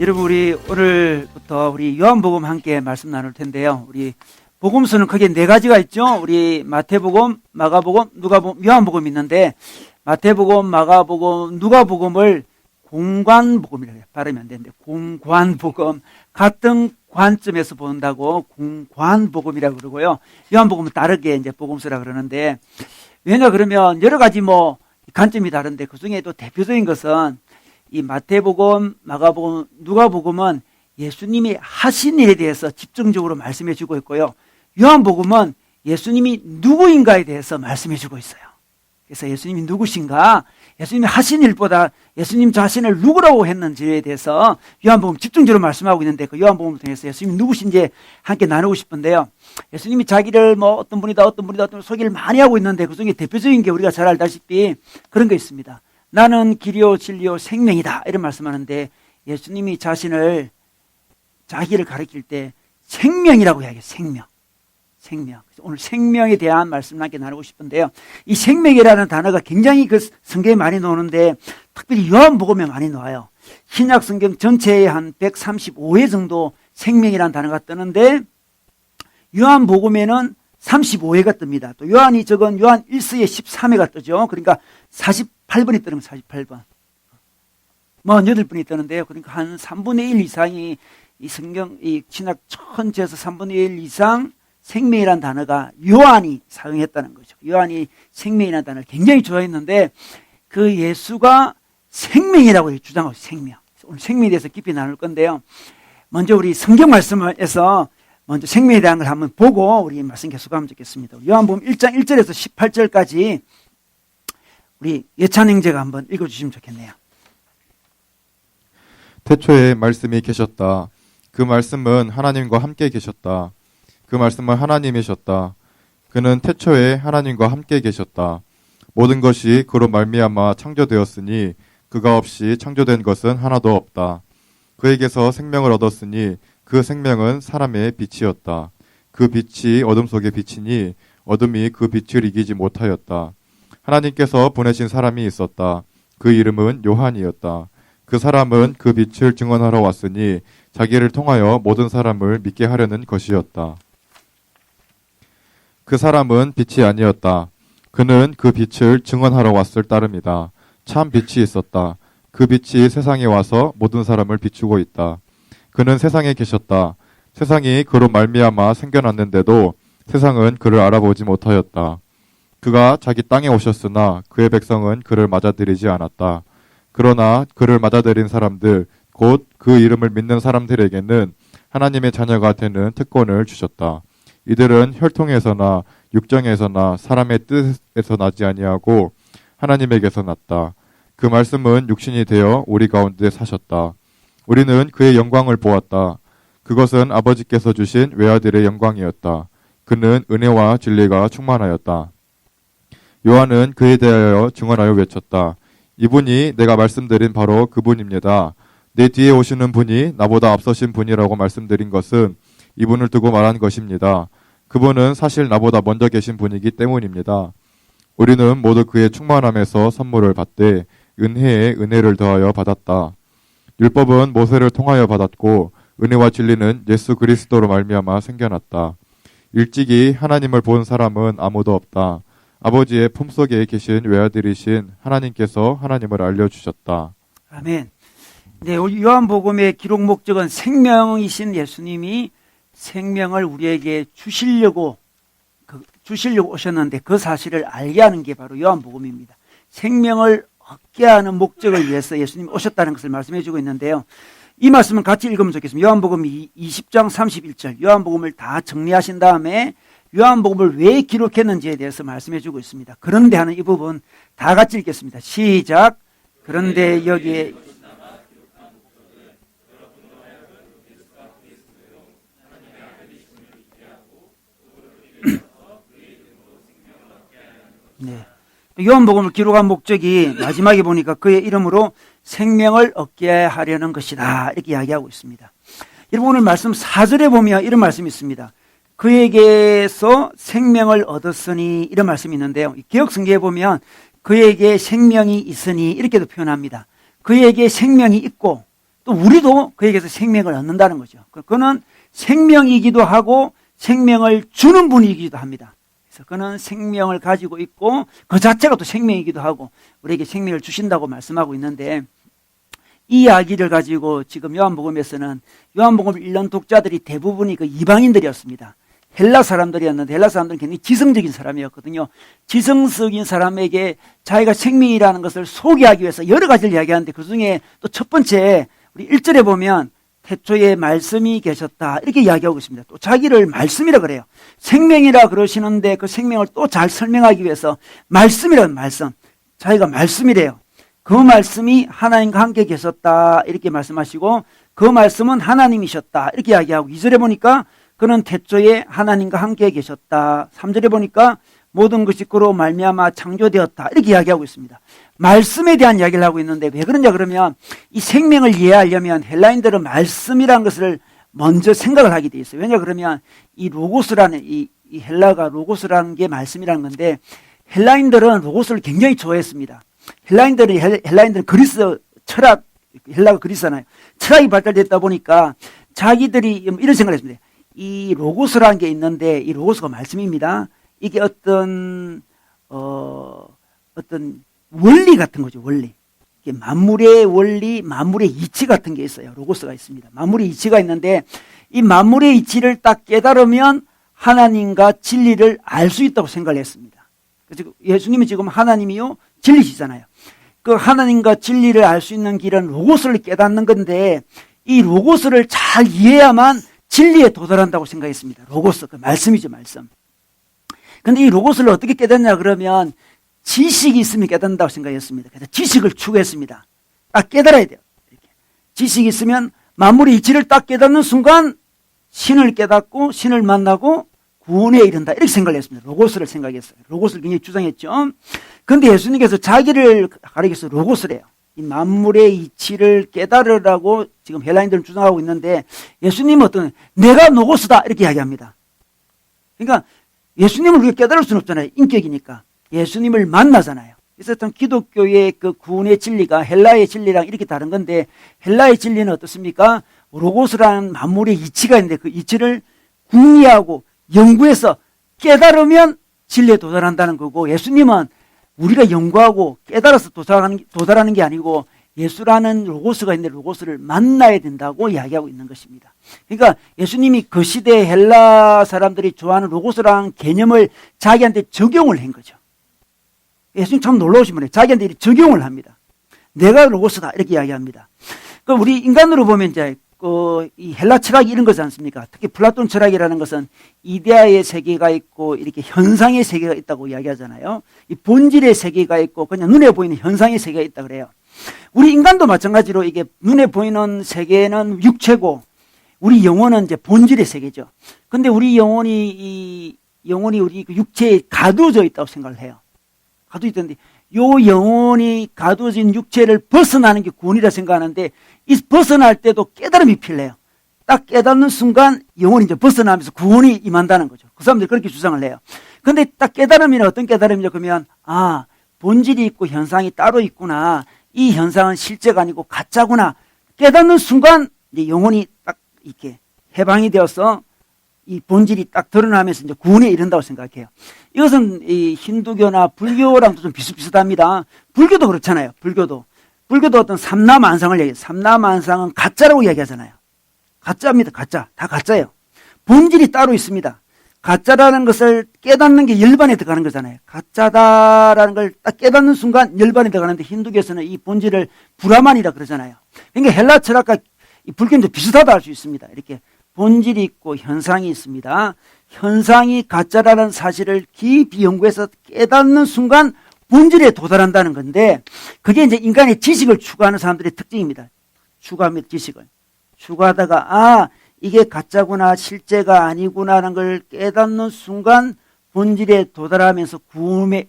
여러분, 우리 오늘부터 우리 요한복음 함께 말씀 나눌 텐데요. 우리 복음서는 크게 네 가지가 있죠. 우리 마태복음, 마가복음, 누가복음, 요한복음 있는데, 마태복음, 마가복음, 누가복음을 공관복음이라고 해요. 발음이 안 되는데 공관복음, 같은 관점에서 본다고 공관복음이라고 그러고요. 요한복음은 다르게 이제 복음서라 그러는데, 왜냐 그러면 여러 가지 관점이 다른데, 그 중에 또 대표적인 것은 이 마태복음, 마가복음, 누가복음은 예수님이 하신 일에 대해서 집중적으로 말씀해 주고 있고요. 요한복음은 예수님이 누구인가에 대해서 말씀해 주고 있어요. 그래서 예수님이 누구신가, 예수님이 하신 일보다 예수님 자신을 누구라고 했는지에 대해서 요한복음 집중적으로 말씀하고 있는데, 그 요한복음을 통해서 예수님이 누구신지 함께 나누고 싶은데요. 예수님이 자기를 어떤 분이다 소개를 많이 하고 있는데, 그 중에 대표적인 게 우리가 잘 알다시피 그런 게 있습니다. 나는 길이요 진리요 생명이다, 이런 말씀하는데, 예수님이 자기를 가리킬 때 생명이라고 이야기해요. 생명. 오늘 생명에 대한 말씀을 함께 나누고 싶은데요. 이 생명이라는 단어가 굉장히 그 성경에 많이 나오는데, 특별히 요한복음에 많이 나와요. 신약 성경 전체에 한 135회 정도 생명이라는 단어가 뜨는데, 요한복음에는 35회가 뜹니다. 또 요한이 적은 요한 1서에 13회가 뜨죠. 그러니까 48번이 뜨는 거예요. 48번. 48번이 뜨는데요. 그러니까 한 3분의 1 이상이 이 성경, 이 신약 전체에서 3분의 1 이상 생명이라는 단어가 요한이 사용했다는 거죠. 요한이 생명이라는 단어를 굉장히 좋아했는데, 그 예수가 생명이라고 주장하고 생명. 오늘 생명에 대해서 깊이 나눌 건데요. 먼저 우리 성경 말씀에서 먼저 생명에 대한 걸 한번 보고 우리 말씀 계속하면 좋겠습니다. 요한복음 1장 1절에서 18절까지 우리 예찬 형제가 한번 읽어주시면 좋겠네요. 태초에 말씀이 계셨다. 그 말씀은 하나님과 함께 계셨다. 그 말씀은 하나님이셨다. 그는 태초에 하나님과 함께 계셨다. 모든 것이 그로 말미암아 창조되었으니 그가 없이 창조된 것은 하나도 없다. 그에게서 생명을 얻었으니 그 생명은 사람의 빛이었다. 그 빛이 어둠 속에 비치니 어둠이 그 빛을 이기지 못하였다. 하나님께서 보내신 사람이 있었다. 그 이름은 요한이었다. 그 사람은 그 빛을 증언하러 왔으니 자기를 통하여 모든 사람을 믿게 하려는 것이었다. 그 사람은 빛이 아니었다. 그는 그 빛을 증언하러 왔을 따름이다. 참 빛이 있었다. 그 빛이 세상에 와서 모든 사람을 비추고 있다. 그는 세상에 계셨다. 세상이 그로 말미암아 생겨났는데도 세상은 그를 알아보지 못하였다. 그가 자기 땅에 오셨으나 그의 백성은 그를 맞아들이지 않았다. 그러나 그를 맞아들인 사람들, 곧 그 이름을 믿는 사람들에게는 하나님의 자녀가 되는 특권을 주셨다. 이들은 혈통에서나 육정에서나 사람의 뜻에서 나지 아니하고 하나님에게서 났다. 그 말씀은 육신이 되어 우리 가운데 사셨다. 우리는 그의 영광을 보았다. 그것은 아버지께서 주신 외아들의 영광이었다. 그는 은혜와 진리가 충만하였다. 요한은 그에 대하여 증언하여 외쳤다. 이분이 내가 말씀드린 바로 그분입니다. 내 뒤에 오시는 분이 나보다 앞서신 분이라고 말씀드린 것은 이분을 두고 말한 것입니다. 그분은 사실 나보다 먼저 계신 분이기 때문입니다. 우리는 모두 그의 충만함에서 선물을 받되 은혜에 은혜를 더하여 받았다. 율법은 모세를 통하여 받았고 은혜와 진리는 예수 그리스도로 말미암아 생겨났다. 일찍이 하나님을 본 사람은 아무도 없다. 아버지의 품속에 계신 외아들이신 하나님께서 하나님을 알려주셨다. 아멘. 네, 요한복음의 기록 목적은 생명이신 예수님이 생명을 우리에게 주시려고 오셨는데, 그 사실을 알게 하는 게 바로 요한복음입니다. 생명을 얻게 하는 목적을 위해서 예수님이 오셨다는 것을 말씀해 주고 있는데요. 이 말씀은 같이 읽으면 좋겠습니다. 요한복음 20장 31절. 요한복음을 다 정리하신 다음에 요한복음을 왜 기록했는지에 대해서 말씀해 주고 있습니다. 그런데 하는 이 부분 다 같이 읽겠습니다. 시작. 그런데 여기에 네. 요한복음을 기록한 목적이 마지막에 보니까 그의 이름으로 생명을 얻게 하려는 것이다, 이렇게 이야기하고 있습니다. 여러분, 오늘 말씀 4절에 보면 이런 말씀이 있습니다. 그에게서 생명을 얻었으니, 이런 말씀이 있는데요. 개역성경에 보면 그에게 생명이 있으니 이렇게도 표현합니다. 그에게 생명이 있고 또 우리도 그에게서 생명을 얻는다는 거죠. 그는 생명이기도 하고 생명을 주는 분이기도 합니다. 그래서 그는 생명을 가지고 있고 그 자체가 또 생명이기도 하고 우리에게 생명을 주신다고 말씀하고 있는데, 이 이야기를 가지고 지금 요한복음에서는 요한복음 읽는 독자들이 대부분이 그 이방인들이었습니다. 헬라 사람들이었는데, 헬라 사람들은 굉장히 지성적인 사람이었거든요. 지성적인 사람에게 자기가 생명이라는 것을 소개하기 위해서 여러 가지를 이야기하는데, 그 중에 또 첫 번째 우리 1절에 보면 태초에 말씀이 계셨다 이렇게 이야기하고 있습니다. 또 자기를 말씀이라 그래요. 생명이라 그러시는데 그 생명을 또 잘 설명하기 위해서 말씀이라는 말씀, 자기가 말씀이래요. 그 말씀이 하나님과 함께 계셨다 이렇게 말씀하시고, 그 말씀은 하나님이셨다 이렇게 이야기하고, 2절에 보니까 그는 태초에 하나님과 함께 계셨다. 3절에 보니까 모든 것이 그로 말미암아 창조되었다 이렇게 이야기하고 있습니다. 말씀에 대한 이야기를 하고 있는데, 왜 그러냐 그러면 이 생명을 이해하려면 헬라인들은 말씀이라는 것을 먼저 생각을 하게 돼 있어요. 왜냐 그러면 이 로고스라는 이 헬라가 로고스라는 게 말씀이라는 건데, 헬라인들은 로고스를 굉장히 좋아했습니다. 헬라인들은 그리스 철학, 헬라가 그리스잖아요. 철학이 발달됐다 보니까 자기들이 이런 생각을 했습니다. 이 로고스라는 게 있는데, 이 로고스가 말씀입니다. 이게 어떤 원리 같은 거죠, 원리. 이게 만물의 원리, 만물의 이치 같은 게 있어요. 로고스가 있습니다. 만물의 이치가 있는데, 이 만물의 이치를 딱 깨달으면 하나님과 진리를 알 수 있다고 생각을 했습니다. 그래서 예수님이 지금 하나님이요, 진리시잖아요. 그 하나님과 진리를 알 수 있는 길은 로고스를 깨닫는 건데, 이 로고스를 잘 이해해야만 진리에 도달한다고 생각했습니다. 로고스, 그 말씀이죠, 말씀. 근데 이 로고스를 어떻게 깨닫냐 그러면 지식이 있으면 깨닫는다고 생각했습니다. 그래서 지식을 추구했습니다. 딱 깨달아야 돼요. 이렇게. 지식이 있으면 만물의 이치를 딱 깨닫는 순간 신을 깨닫고 신을 만나고 구원에 이른다 이렇게 생각을 했습니다. 로고스를 생각했어요. 로고스를 굉장히 주장했죠. 그런데 예수님께서 자기를 가리켜서 로고스래요. 이 만물의 이치를 깨달으라고 지금 헬라인들은 주장하고 있는데, 예수님은 내가 로고스다 이렇게 이야기합니다. 그러니까 예수님을 우리가 깨달을 수는 없잖아요. 인격이니까. 예수님을 만나잖아요. 그래서 어떤 기독교의 그 구원의 진리가 헬라의 진리랑 이렇게 다른 건데, 헬라의 진리는 어떻습니까? 로고스라는 만물의 이치가 있는데 그 이치를 궁리하고 연구해서 깨달으면 진리에 도달한다는 거고, 예수님은 우리가 연구하고 깨달아서 도달하는 게 아니고 예수라는 로고스가 있는데 로고스를 만나야 된다고 이야기하고 있는 것입니다. 그러니까 예수님이 그 시대 헬라 사람들이 좋아하는 로고스라는 개념을 자기한테 적용을 한 거죠. 예수님 참 놀라우신 분이에요. 자기한테 적용을 합니다. 내가 로고스다 이렇게 이야기합니다. 그 우리 인간으로 보면 이제 이 헬라 철학이 이런 거지 않습니까? 특히 플라톤 철학이라는 것은 이데아의 세계가 있고 이렇게 현상의 세계가 있다고 이야기하잖아요. 이 본질의 세계가 있고 그냥 눈에 보이는 현상의 세계가 있다 그래요. 우리 인간도 마찬가지로 이게 눈에 보이는 세계는 육체고 우리 영혼은 이제 본질의 세계죠. 근데 우리 영혼이 우리 육체에 가두어져 있다고 생각을 해요. 가두어 있던데, 요 영혼이 가두어진 육체를 벗어나는 게 구원이라 생각하는데, 이 벗어날 때도 깨달음이 필요해요. 딱 깨닫는 순간 영혼이 이제 벗어나면서 구원이 임한다는 거죠. 그 사람들이 그렇게 주장을 해요. 근데 딱 깨달음이는 어떤 깨달음이냐 그러면, 본질이 있고 현상이 따로 있구나. 이 현상은 실제가 아니고 가짜구나. 깨닫는 순간 이제 영혼이 딱 이렇게 해방이 되어서 이 본질이 딱 드러나면서 이제 구원에 이른다고 생각해요. 이것은 이 힌두교나 불교랑도 좀 비슷비슷합니다. 불교도 그렇잖아요. 불교도 어떤 삼라만상을 얘기해요. 삼라만상은 가짜라고 이야기하잖아요. 가짜입니다. 가짜. 다 가짜예요. 본질이 따로 있습니다. 가짜라는 것을 깨닫는 게 열반에 들어가는 거잖아요. 가짜다라는 걸 딱 깨닫는 순간 열반에 들어가는데, 힌두교에서는 이 본질을 브라만이라 그러잖아요. 그러니까 헬라 철학과 이 불교는 비슷하다 할 수 있습니다. 이렇게 본질이 있고 현상이 있습니다. 현상이 가짜라는 사실을 깊이 연구해서 깨닫는 순간 본질에 도달한다는 건데, 그게 이제 인간의 지식을 추구하는 사람들의 특징입니다. 추구합니다, 지식을. 추구하다가, 이게 가짜구나, 실제가 아니구나라는 걸 깨닫는 순간 본질에 도달하면서 구원에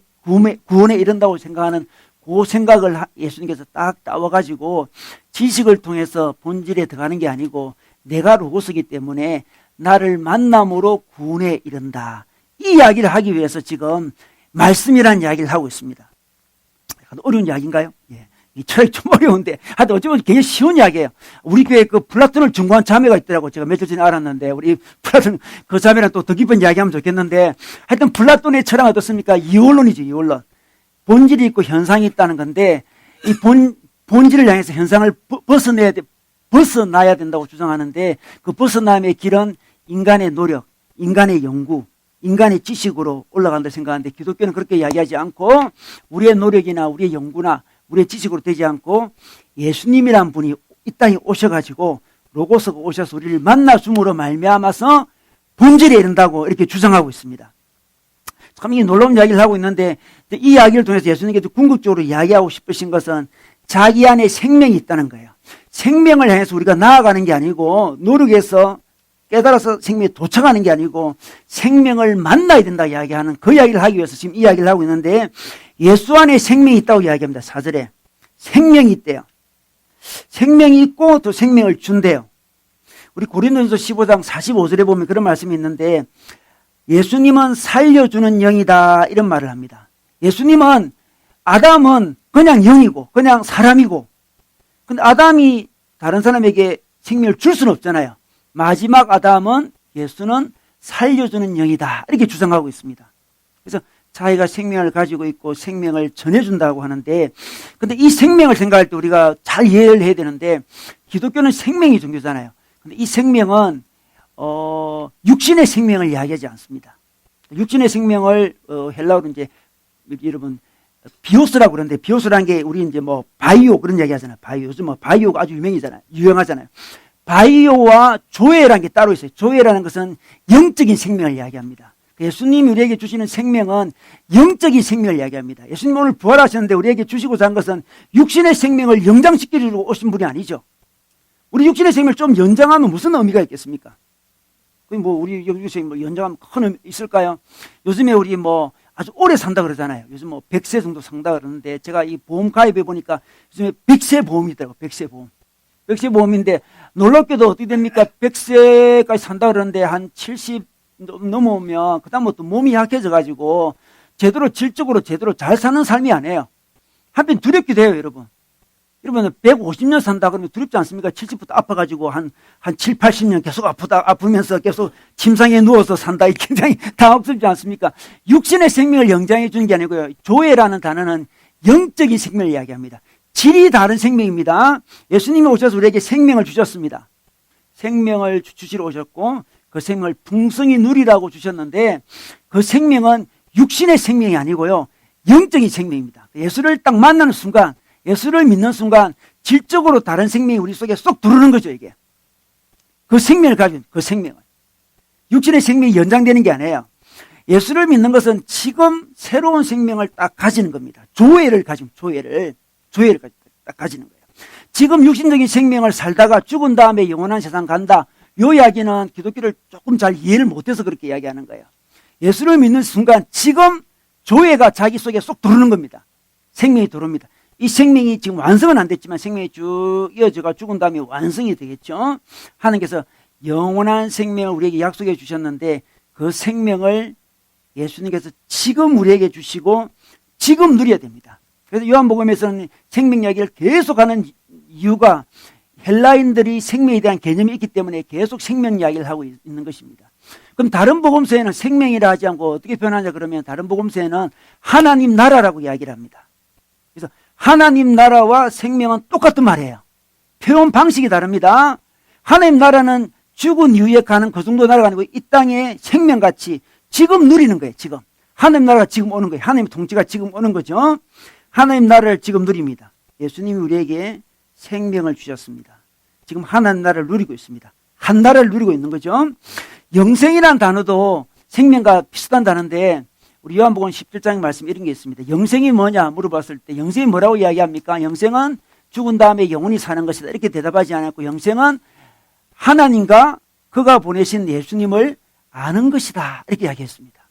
이른다고 생각하는 그 생각을 예수님께서 딱 따와가지고 지식을 통해서 본질에 들어가는 게 아니고 내가 로고스이기 때문에 나를 만남으로 구원에 이른다. 이 이야기를 하기 위해서 지금 말씀이라는 이야기를 하고 있습니다. 어려운 이야기인가요? 예. 이 철학이 좀 어려운데, 하여튼 어쩌면 굉장히 쉬운 이야기예요. 우리 교회에 그 플라톤을 중고한 자매가 있더라고. 제가 며칠 전에 알았는데, 우리 플라톤, 그 자매랑 또 더 깊은 이야기 하면 좋겠는데, 하여튼 플라톤의 철학은 어떻습니까? 이원론이죠, 이원론. 본질이 있고 현상이 있다는 건데, 이 본질을 향해서 현상을 벗어나야 된다고 주장하는데, 그 벗어남의 길은 인간의 노력, 인간의 연구, 인간의 지식으로 올라간다 생각하는데, 기독교는 그렇게 이야기하지 않고, 우리의 노력이나 우리의 연구나 우리의 지식으로 되지 않고 예수님이란 분이 이 땅에 오셔가지고 로고스가 오셔서 우리를 만나줌으로 말미암아서 본질에 이른다고 이렇게 주장하고 있습니다. 참 이 놀라운 이야기를 하고 있는데, 이 이야기를 통해서 예수님께서 궁극적으로 이야기하고 싶으신 것은 자기 안에 생명이 있다는 거예요. 생명을 향해서 우리가 나아가는 게 아니고, 노력해서 깨달아서 생명에 도착하는 게 아니고 생명을 만나야 된다 이야기하는 그 이야기를 하기 위해서 지금 이 이야기를 하고 있는데, 예수 안에 생명이 있다고 이야기합니다. 4절에 생명이 있대요. 생명이 있고 또 생명을 준대요. 우리 고린도전서 15장 45절에 보면 그런 말씀이 있는데, 예수님은 살려주는 영이다 이런 말을 합니다. 예수님은, 아담은 그냥 영이고 그냥 사람이고, 근데 아담이 다른 사람에게 생명을 줄 수는 없잖아요. 마지막 아담은, 예수는 살려주는 영이다 이렇게 주장하고 있습니다. 그래서 자기가 생명을 가지고 있고 생명을 전해준다고 하는데, 근데 이 생명을 생각할 때 우리가 잘 이해를 해야 되는데, 기독교는 생명이 종교잖아요. 근데 이 생명은 육신의 생명을 이야기하지 않습니다. 육신의 생명을 헬라어로 이제 여러분 비오스라고 그러는데, 비오스라는 게 우리 이제 뭐 바이오 그런 이야기 하잖아요. 바이오. 요즘 뭐 바이오가 아주 유행하잖아요. 바이오와 조회라는 게 따로 있어요. 조회라는 것은 영적인 생명을 이야기합니다. 예수님이 우리에게 주시는 생명은 영적인 생명을 이야기합니다. 예수님 오늘 부활하셨는데 우리에게 주시고자 한 것은 육신의 생명을 연장시키려고 오신 분이 아니죠. 우리 육신의 생명을 좀 연장하면 무슨 의미가 있겠습니까? 뭐 우리 육신의 뭐 연장하면 큰 의미 있을까요? 요즘에 우리 뭐 아주 오래 산다 그러잖아요. 요즘 뭐 100세 정도 산다 그러는데, 제가 이 보험 가입해 보니까 요즘에 100세 보험이더라고요. 100세 보험. 100세 보험인데, 놀랍게도 어떻게 됩니까? 100세까지 산다 그러는데 한 70 넘어오면 그다음부터 몸이 약해져가지고 제대로 질적으로 제대로 잘 사는 삶이 아니에요. 한편 두렵기도 해요, 여러분. 여러분 150년 산다 그러면 두렵지 않습니까? 70부터 아파가지고 한 7, 80년 계속 아프면서 계속 침상에 누워서 산다. 굉장히 당혹스럽지 않습니까? 육신의 생명을 연장해 주는 게 아니고요. 조회라는 단어는 영적인 생명을 이야기합니다. 질이 다른 생명입니다. 예수님이 오셔서 우리에게 생명을 주셨습니다. 생명을 주시러 오셨고 그 생명을 풍성히 누리라고 주셨는데, 그 생명은 육신의 생명이 아니고요, 영적인 생명입니다. 예수를 딱 만나는 순간, 예수를 믿는 순간 질적으로 다른 생명이 우리 속에 쏙 들어오는 거죠. 이게 그 생명을 가진, 그 생명을, 육신의 생명이 연장되는 게 아니에요. 예수를 믿는 것은 지금 새로운 생명을 딱 가지는 겁니다. 조회를 가지면, 조회를 딱 가지는 거예요. 지금 육신적인 생명을 살다가 죽은 다음에 영원한 세상 간다, 이 이야기는 기독교를 조금 잘 이해를 못해서 그렇게 이야기하는 거예요. 예수를 믿는 순간 지금 조회가 자기 속에 쏙 들어오는 겁니다. 생명이 들어옵니다. 이 생명이 지금 완성은 안 됐지만 생명이 쭉 이어져가 죽은 다음에 완성이 되겠죠. 하나님께서 영원한 생명을 우리에게 약속해 주셨는데, 그 생명을 예수님께서 지금 우리에게 주시고 지금 누려야 됩니다. 그래서 요한복음에서는 생명 이야기를 계속하는 이유가, 헬라인들이 생명에 대한 개념이 있기 때문에 계속 생명 이야기를 하고 있는 것입니다. 그럼 다른 복음서에는 생명이라 하지 않고 어떻게 표현하냐 그러면, 다른 복음서에는 하나님 나라라고 이야기를 합니다. 그래서 하나님 나라와 생명은 똑같은 말이에요. 표현 방식이 다릅니다. 하나님 나라는 죽은 이후에 가는 그 정도 나라가 아니고 이 땅에 생명같이 지금 누리는 거예요. 지금 하나님 나라가 지금 오는 거예요. 하나님 통치가 지금 오는 거죠. 하나님 나라를 지금 누립니다. 예수님이 우리에게 생명을 주셨습니다. 지금 하나님 나라를 누리고 있습니다. 한 나라를 누리고 있는 거죠. 영생이라는 단어도 생명과 비슷한 단어인데, 우리 요한복음 17장의 말씀 이런 게 있습니다. 영생이 뭐냐 물어봤을 때 영생이 뭐라고 이야기합니까? 영생은 죽은 다음에 영원히 사는 것이다 이렇게 대답하지 않았고, 영생은 하나님과 그가 보내신 예수님을 아는 것이다 이렇게 이야기했습니다.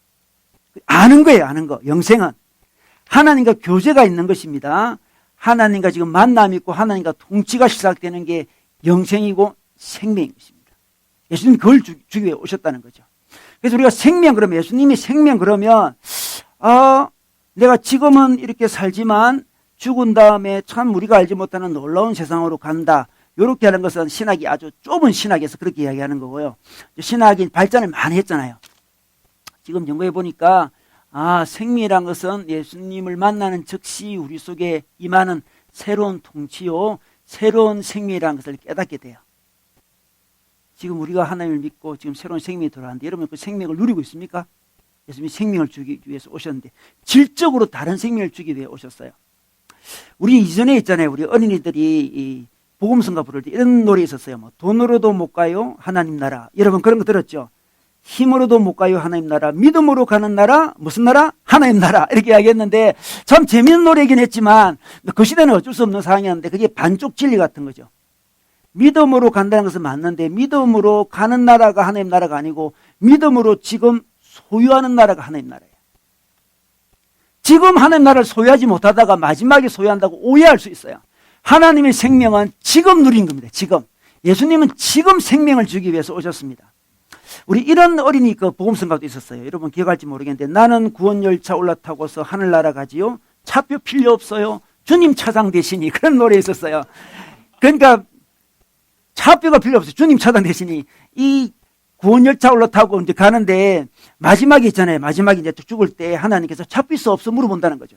아는 거예요. 아는 거. 영생은 하나님과 교제가 있는 것입니다. 하나님과 지금 만남이 있고 하나님과 통치가 시작되는 게 영생이고 생명인 것입니다. 예수님 그걸 주기 위해 오셨다는 거죠. 그래서 우리가 생명 그러면, 예수님이 생명 그러면, 내가 지금은 이렇게 살지만 죽은 다음에 참 우리가 알지 못하는 놀라운 세상으로 간다. 이렇게 하는 것은 신학이 아주 좁은 신학에서 그렇게 이야기하는 거고요. 신학이 발전을 많이 했잖아요. 지금 연구해 보니까 생명이란 것은 예수님을 만나는 즉시 우리 속에 임하는 새로운 통치요, 새로운 생명이라는 것을 깨닫게 돼요. 지금 우리가 하나님을 믿고 지금 새로운 생명이 들어왔는데 여러분 그 생명을 누리고 있습니까? 예수님이 생명을 주기 위해서 오셨는데 질적으로 다른 생명을 주기 위해 오셨어요. 우리 이전에 있잖아요. 우리 어린이들이 이 복음성가 부를 때 이런 노래 있었어요. 뭐 돈으로도 못 가요 하나님 나라. 여러분 그런 거 들었죠? 힘으로도 못 가요 하나님 나라. 믿음으로 가는 나라. 무슨 나라? 하나님 나라. 이렇게 이야기했는데 참 재미있는 노래이긴 했지만 그 시대는 어쩔 수 없는 상황이었는데 그게 반쪽 진리 같은 거죠. 믿음으로 간다는 것은 맞는데 믿음으로 가는 나라가 하나님 나라가 아니고 믿음으로 지금 소유하는 나라가 하나님 나라예요. 지금 하나님 나라를 소유하지 못하다가 마지막에 소유한다고 오해할 수 있어요. 하나님의 생명은 지금 누린 겁니다. 지금. 예수님은 지금 생명을 주기 위해서 오셨습니다. 우리 이런 어린이 그 복음성가도 있었어요. 여러분 기억할지 모르겠는데 나는 구원열차 올라타고서 하늘나라 가지요. 차표 필요 없어요. 주님 차장 대신이 그런 노래 있었어요. 그러니까 차표가 필요 없어요. 주님 차장 대신이 이 구원열차 올라타고 이제 가는데 마지막에 있잖아요. 마지막에 이제 죽을 때 하나님께서 차표 있어 없어 물어본다는 거죠.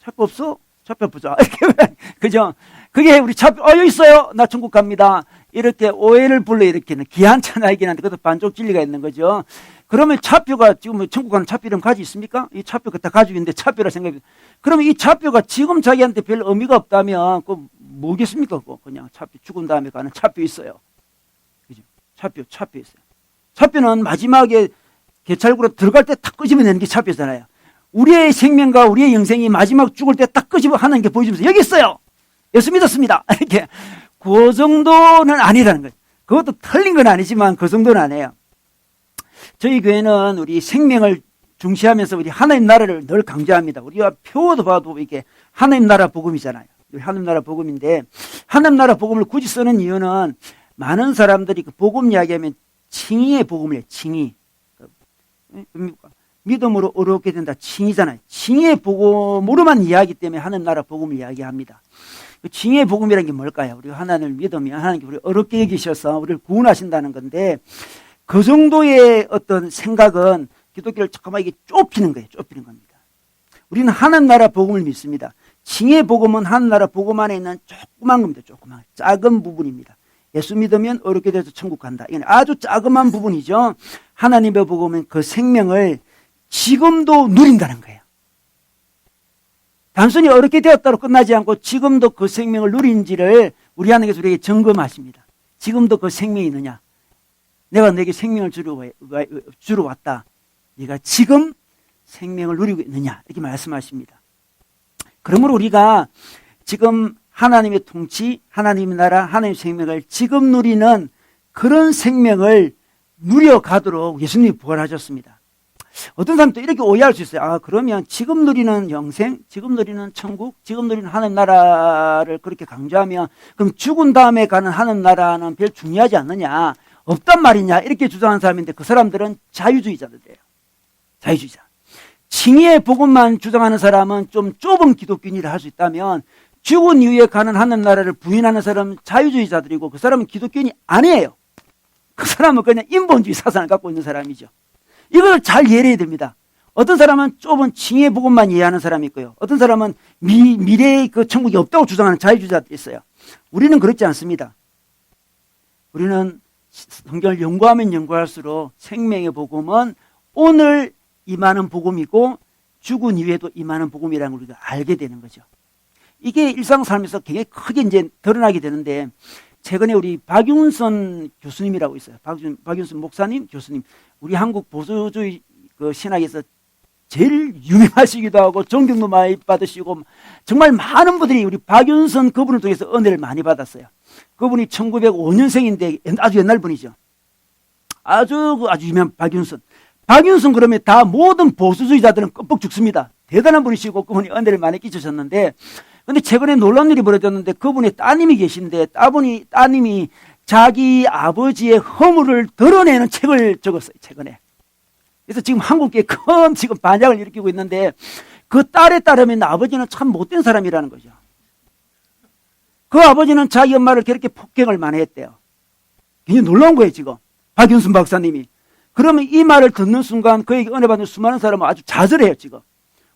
차표 없어? 차표 보자. 이렇게 그죠? 그게 우리 차표 여기 있어요. 나 천국 갑니다. 이렇게 오해를 불러일으키는 기한찬하이긴 한데 그것도 반쪽 진리가 있는 거죠. 그러면 차표가 지금 천국 가는 차표 이름 가지고 있습니까? 이 차표가 다 가지고 있는데 차표라 생각해. 그러면 이 차표가 지금 자기한테 별 의미가 없다면 그 뭐겠습니까? 그냥 차표 죽은 다음에 가는 차표 있어요. 그죠? 차표 있어요. 차표는 마지막에 개찰구로 들어갈 때 탁 끄집어내는 게 차표잖아요. 우리의 생명과 우리의 영생이 마지막 죽을 때 딱 끄집어 하는 게 보여주면서 여기 있어요. 예수 믿었습니다. 이렇게 그 정도는 아니라는 거예요. 그것도 틀린 건 아니지만 그 정도는 아니에요. 저희 교회는 우리 생명을 중시하면서 우리 하나님 나라를 늘 강조합니다. 우리가 표어도 봐도 이게 하나님 나라 복음이잖아요. 하나님 나라 복음인데 하나님 나라 복음을 굳이 쓰는 이유는 많은 사람들이 그 복음 이야기하면 칭의의 복음을 해요. 칭의. 믿음으로 어렵게 된다. 칭의잖아요. 칭의의 복음으로만 이야기하기 때문에 하나님 나라 복음을 이야기합니다. 그 칭의의 복음이라는 게 뭘까요? 우리가 하나님을 믿으면 하나님께 우리를 어렵게 여기셔서 우리를 구원하신다는 건데 그 정도의 어떤 생각은 기독교를 잠깐만 이게 좁히는 거예요. 좁히는 겁니다. 우리는 하나님 나라 복음을 믿습니다. 칭의의 복음은 하나님 나라 복음 안에 있는 조그만 겁니다. 조그만 작은 부분입니다. 예수 믿으면 어렵게 돼서 천국 간다. 이건 아주 자그마한 부분이죠. 하나님의 복음은 그 생명을 지금도 누린다는 거예요. 단순히 어렵게 되었다로 끝나지 않고 지금도 그 생명을 누린지를 우리 하나님께서 우리에게 점검하십니다. 지금도 그 생명이 있느냐. 내가 너에게 생명을 주러 왔다. 네가 지금 생명을 누리고 있느냐. 이렇게 말씀하십니다. 그러므로 우리가 지금 하나님의 통치, 하나님의 나라, 하나님의 생명을 지금 누리는 그런 생명을 누려가도록 예수님이 부활하셨습니다. 어떤 사람도 이렇게 오해할 수 있어요. 그러면 지금 누리는 영생, 지금 누리는 천국, 지금 누리는 하나님 나라를 그렇게 강조하면 그럼 죽은 다음에 가는 하나님 나라는 별 중요하지 않느냐, 없단 말이냐 이렇게 주장하는 사람인데 그 사람들은 자유주의자들이에요. 자유주의자. 칭의의 복음만 주장하는 사람은 좀 좁은 기독교인이라 할 수 있다면 죽은 이후에 가는 하나님 나라를 부인하는 사람은 자유주의자들이고 그 사람은 기독교인이 아니에요. 그 사람은 그냥 인본주의 사상을 갖고 있는 사람이죠. 이걸 잘 이해해야 됩니다. 어떤 사람은 좁은 칭의의 복음만 이해하는 사람이 있고요. 어떤 사람은 미래의 그 천국이 없다고 주장하는 자유주의자들이 있어요. 우리는 그렇지 않습니다. 우리는 성경을 연구하면 연구할수록 생명의 복음은 오늘 임하는 복음이고 죽은 이후에도 임하는 복음이라는 걸 우리가 알게 되는 거죠. 이게 일상삶에서 굉장히 크게 이제 드러나게 되는데 최근에 우리 박윤선 교수님이라고 있어요. 박윤선 목사님, 교수님. 우리 한국 보수주의 그 신학에서 제일 유명하시기도 하고 존경도 많이 받으시고 정말 많은 분들이 우리 박윤선 그분을 통해서 은혜를 많이 받았어요. 그분이 1905년생인데 아주 옛날 분이죠. 아주 유명한 박윤선. 박윤선 그러면 다 모든 보수주의자들은 껌뻑 죽습니다. 대단한 분이시고 그분이 은혜를 많이 끼치셨는데 근데 최근에 놀라운 일이 벌어졌는데 그분의 따님이 계신데 따님이 자기 아버지의 허물을 드러내는 책을 적었어요. 최근에. 그래서 지금 한국에 큰 지금 반향을 일으키고 있는데 그 딸에 따르면 아버지는 참 못된 사람이라는 거죠. 그 아버지는 자기 엄마를 그렇게 폭행을 많이 했대요. 굉장히 놀라운 거예요, 지금. 박윤순 박사님이. 그러면 이 말을 듣는 순간 그에게 은혜 받는 수많은 사람은 아주 좌절해요, 지금.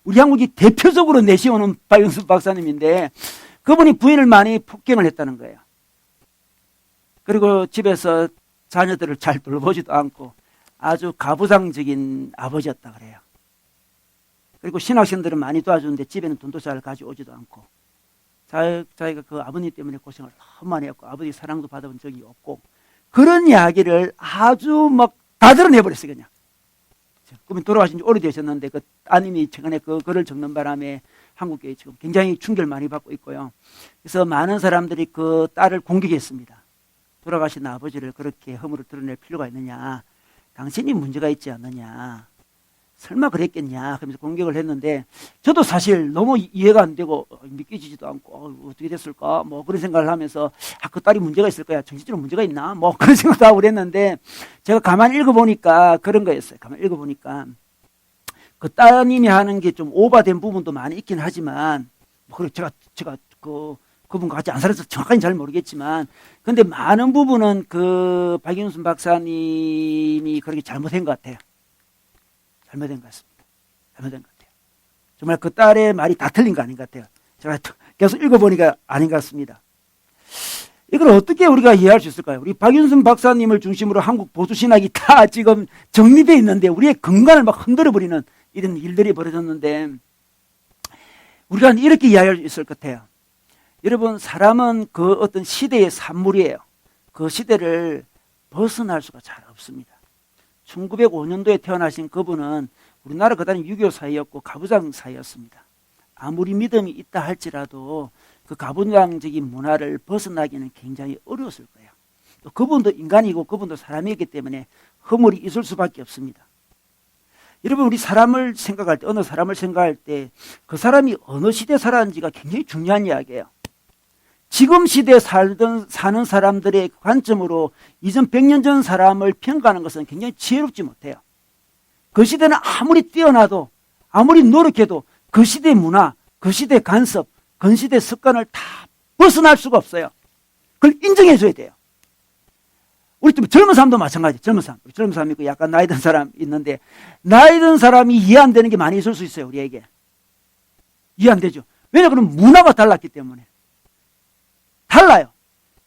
우리 한국이 대표적으로 내세우는 박윤순 박사님인데 그분이 부인을 많이 폭행을 했다는 거예요. 그리고 집에서 자녀들을 잘 돌보지도 않고 아주 가부장적인 아버지였다 그래요. 그리고 신학생들은 많이 도와주는데 집에는 돈도 잘 가져오지도 않고 자기가 그 아버님 때문에 고생을 너무 많이 했고 아버지 사랑도 받아본 적이 없고 그런 이야기를 아주 막 다 드러내버렸어요, 그냥. 그분 돌아가신 지 오래되셨는데 그 따님이 최근에 그 글을 적는 바람에 한국에 지금 굉장히 충격을 많이 받고 있고요. 그래서 많은 사람들이 그 딸을 공격했습니다. 돌아가신 아버지를 그렇게 허물을 드러낼 필요가 있느냐. 당신이 문제가 있지 않느냐. 설마 그랬겠냐. 그러면서 공격을 했는데 저도 사실 너무 이해가 안 되고 믿기지도 않고 어떻게 됐을까 뭐 그런 생각을 하면서 그 딸이 문제가 있을 거야. 정신적으로 문제가 있나 뭐 그런 생각도 하고 그랬는데 제가 가만히 읽어보니까 그런 거였어요. 가만히 읽어보니까 그 따님이 하는 게 좀 오버된 부분도 많이 있긴 하지만 뭐 그래 제가 그분과 같이 안 살아서 정확하게 잘 모르겠지만 근데 많은 부분은 그 박윤순 박사님이 그렇게 잘못한 것 같아요. 잘못된 것 같습니다. 잘못된 것 같아요. 정말 그 딸의 말이 다 틀린 거 아닌 것 같아요. 제가 계속 읽어보니까 아닌 것 같습니다. 이걸 어떻게 우리가 이해할 수 있을까요? 우리 박윤순 박사님을 중심으로 한국 보수신학이 다 지금 정리되어 있는데 우리의 근간을 막 흔들어버리는 이런 일들이 벌어졌는데 우리가 이렇게 이해할 수 있을 것 같아요. 여러분 사람은 그 어떤 시대의 산물이에요. 그 시대를 벗어날 수가 잘 없습니다. 1905년도에 태어나신 그분은 우리나라 그다음 6.25 사이였고 가부장 사이였습니다. 아무리 믿음이 있다 할지라도 그 가부장적인 문화를 벗어나기는 굉장히 어려웠을 거예요. 또 그분도 인간이고 그분도 사람이기 때문에 허물이 있을 수밖에 없습니다. 여러분 우리 사람을 생각할 때 어느 사람을 생각할 때 그 사람이 어느 시대에 살았는지가 굉장히 중요한 이야기예요. 지금 시대에 사는 사람들의 관점으로 이전 100년 전 사람을 평가하는 것은 굉장히 지혜롭지 못해요. 그 시대는 아무리 뛰어나도 아무리 노력해도 그 시대의 문화, 그 시대의 간섭, 그 시대의 습관을 다 벗어날 수가 없어요. 그걸 인정해 줘야 돼요. 우리 젊은 사람도 마찬가지예요. 젊은 사람 있고 약간 나이 든 사람 있는데 나이 든 사람이 이해 안 되는 게 많이 있을 수 있어요. 우리에게. 이해 안 되죠. 왜냐 그러면 문화가 달랐기 때문에. 달라요.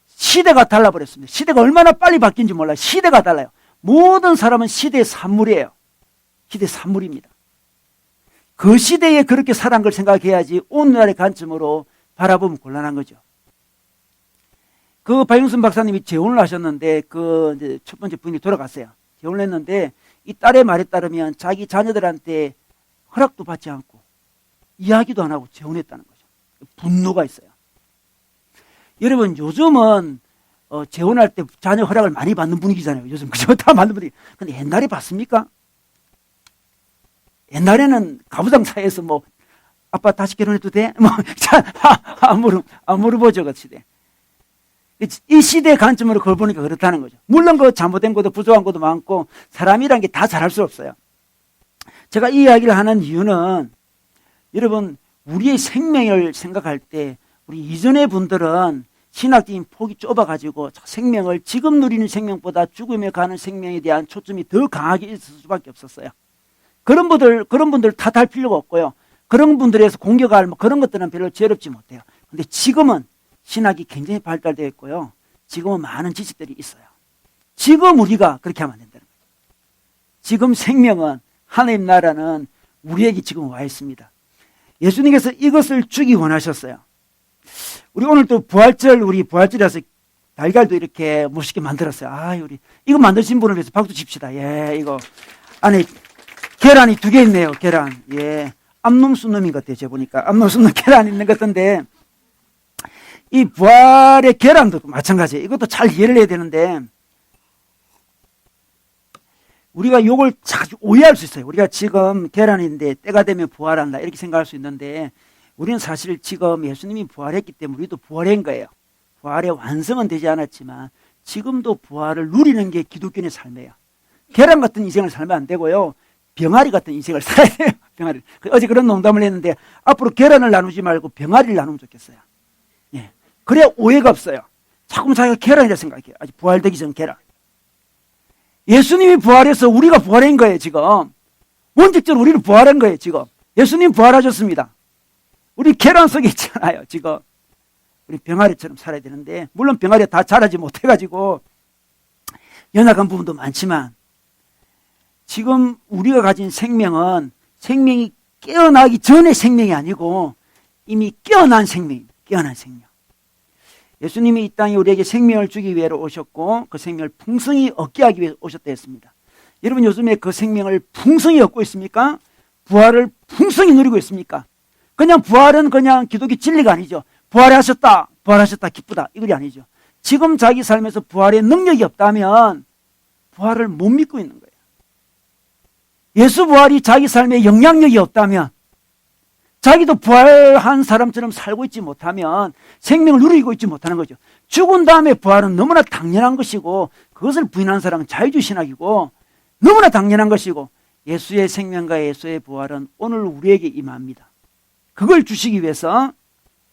시대가 달라버렸습니다. 시대가 얼마나 빨리 바뀐지 몰라요. 시대가 달라요. 모든 사람은 시대의 산물이에요. 시대의 산물입니다. 그 시대에 그렇게 살아간 걸 생각해야지 오늘날의 관점으로 바라보면 곤란한 거죠. 그 박윤순 박사님이 재혼을 하셨는데 그 이제 첫 번째 부인이 돌아갔어요. 재혼을 했는데 이 딸의 말에 따르면 자기 자녀들한테 허락도 받지 않고 이야기도 안 하고 재혼했다는 거죠. 분노가 있어요. 여러분 요즘은 재혼할 때 자녀 허락을 많이 받는 분위기잖아요. 요즘 그죠? 다 받는 분위기. 근데 옛날에 받습니까? 옛날에는 가부장 사이에서 뭐 아빠 다시 결혼해도 돼? 뭐 안 물어보죠 그 시대. 이 시대의 관점으로 그걸 보니까 그렇다는 거죠. 물론 그 잘못된 것도 부족한 것도 많고 사람이란 게 다 잘할 수 없어요. 제가 이 이야기를 하는 이유는 여러분 우리의 생명을 생각할 때 우리 이전의 분들은 신학적인 폭이 좁아가지고 생명을 지금 누리는 생명보다 죽음에 가는 생명에 대한 초점이 더 강하게 있을 수밖에 없었어요. 그런 분들 탓할 필요가 없고요. 그런 분들에서 공격할 그런 것들은 별로 죄롭지 못해요. 근데 지금은 신학이 굉장히 발달되어 있고요. 지금은 많은 지식들이 있어요. 지금 우리가 그렇게 하면 안 된다는 거죠. 지금 생명은 하나님 나라는 우리에게 지금 와 있습니다. 예수님께서 이것을 주기 원하셨어요. 우리 오늘 또 우리 부활절이라서 달걀도 이렇게 멋있게 만들었어요. 우리 이거 만드신 분을 위해서 박수 칩시다. 예, 이거 안에 계란이 2개 있네요. 계란. 예, 암놈 순놈인 것 같아요. 제가 보니까 암놈 순놈 계란 있는 것 같은데 이 부활의 계란도 마찬가지예요. 이것도 잘 이해를 해야 되는데 우리가 이걸 자주 오해할 수 있어요. 우리가 지금 계란인데 때가 되면 부활한다 이렇게 생각할 수 있는데 우리는 사실 지금 예수님이 부활했기 때문에 우리도 부활한 거예요. 부활의 완성은 되지 않았지만 지금도 부활을 누리는 게 기독교인의 삶이에요. 계란 같은 인생을 살면 안 되고요. 병아리 같은 인생을 살아야 돼요. 병아리. 어제 그런 농담을 했는데 앞으로 계란을 나누지 말고 병아리를 나누면 좋겠어요. 예. 그래야 오해가 없어요. 자꾸 자기가 계란이라 생각해요. 아직 부활되기 전 계란. 예수님이 부활해서 우리가 부활한 거예요, 지금. 원칙적으로 우리는 부활한 거예요, 지금. 예수님 부활하셨습니다. 우리 계란 속에 있잖아요, 지금. 우리 병아리처럼 살아야 되는데, 물론 병아리가 다 자라지 못해가지고, 연약한 부분도 많지만, 지금 우리가 가진 생명은 생명이 깨어나기 전의 생명이 아니고, 이미 깨어난 생명입니다. 깨어난 생명. 예수님이 이 땅에 우리에게 생명을 주기 위해 오셨고, 그 생명을 풍성히 얻게 하기 위해 오셨다 했습니다. 여러분 요즘에 그 생명을 풍성히 얻고 있습니까? 부활을 풍성히 누리고 있습니까? 그냥 부활은 그냥 기독교 진리가 아니죠. 부활하셨다, 부활하셨다, 기쁘다, 이것이 아니죠. 지금 자기 삶에서 부활의 능력이 없다면 부활을 못 믿고 있는 거예요. 예수 부활이 자기 삶에 영향력이 없다면, 자기도 부활한 사람처럼 살고 있지 못하면 생명을 누리고 있지 못하는 거죠. 죽은 다음에 부활은 너무나 당연한 것이고, 그것을 부인하는 사람은 자유주의신학이고, 너무나 당연한 것이고, 예수의 생명과 예수의 부활은 오늘 우리에게 임합니다. 그걸 주시기 위해서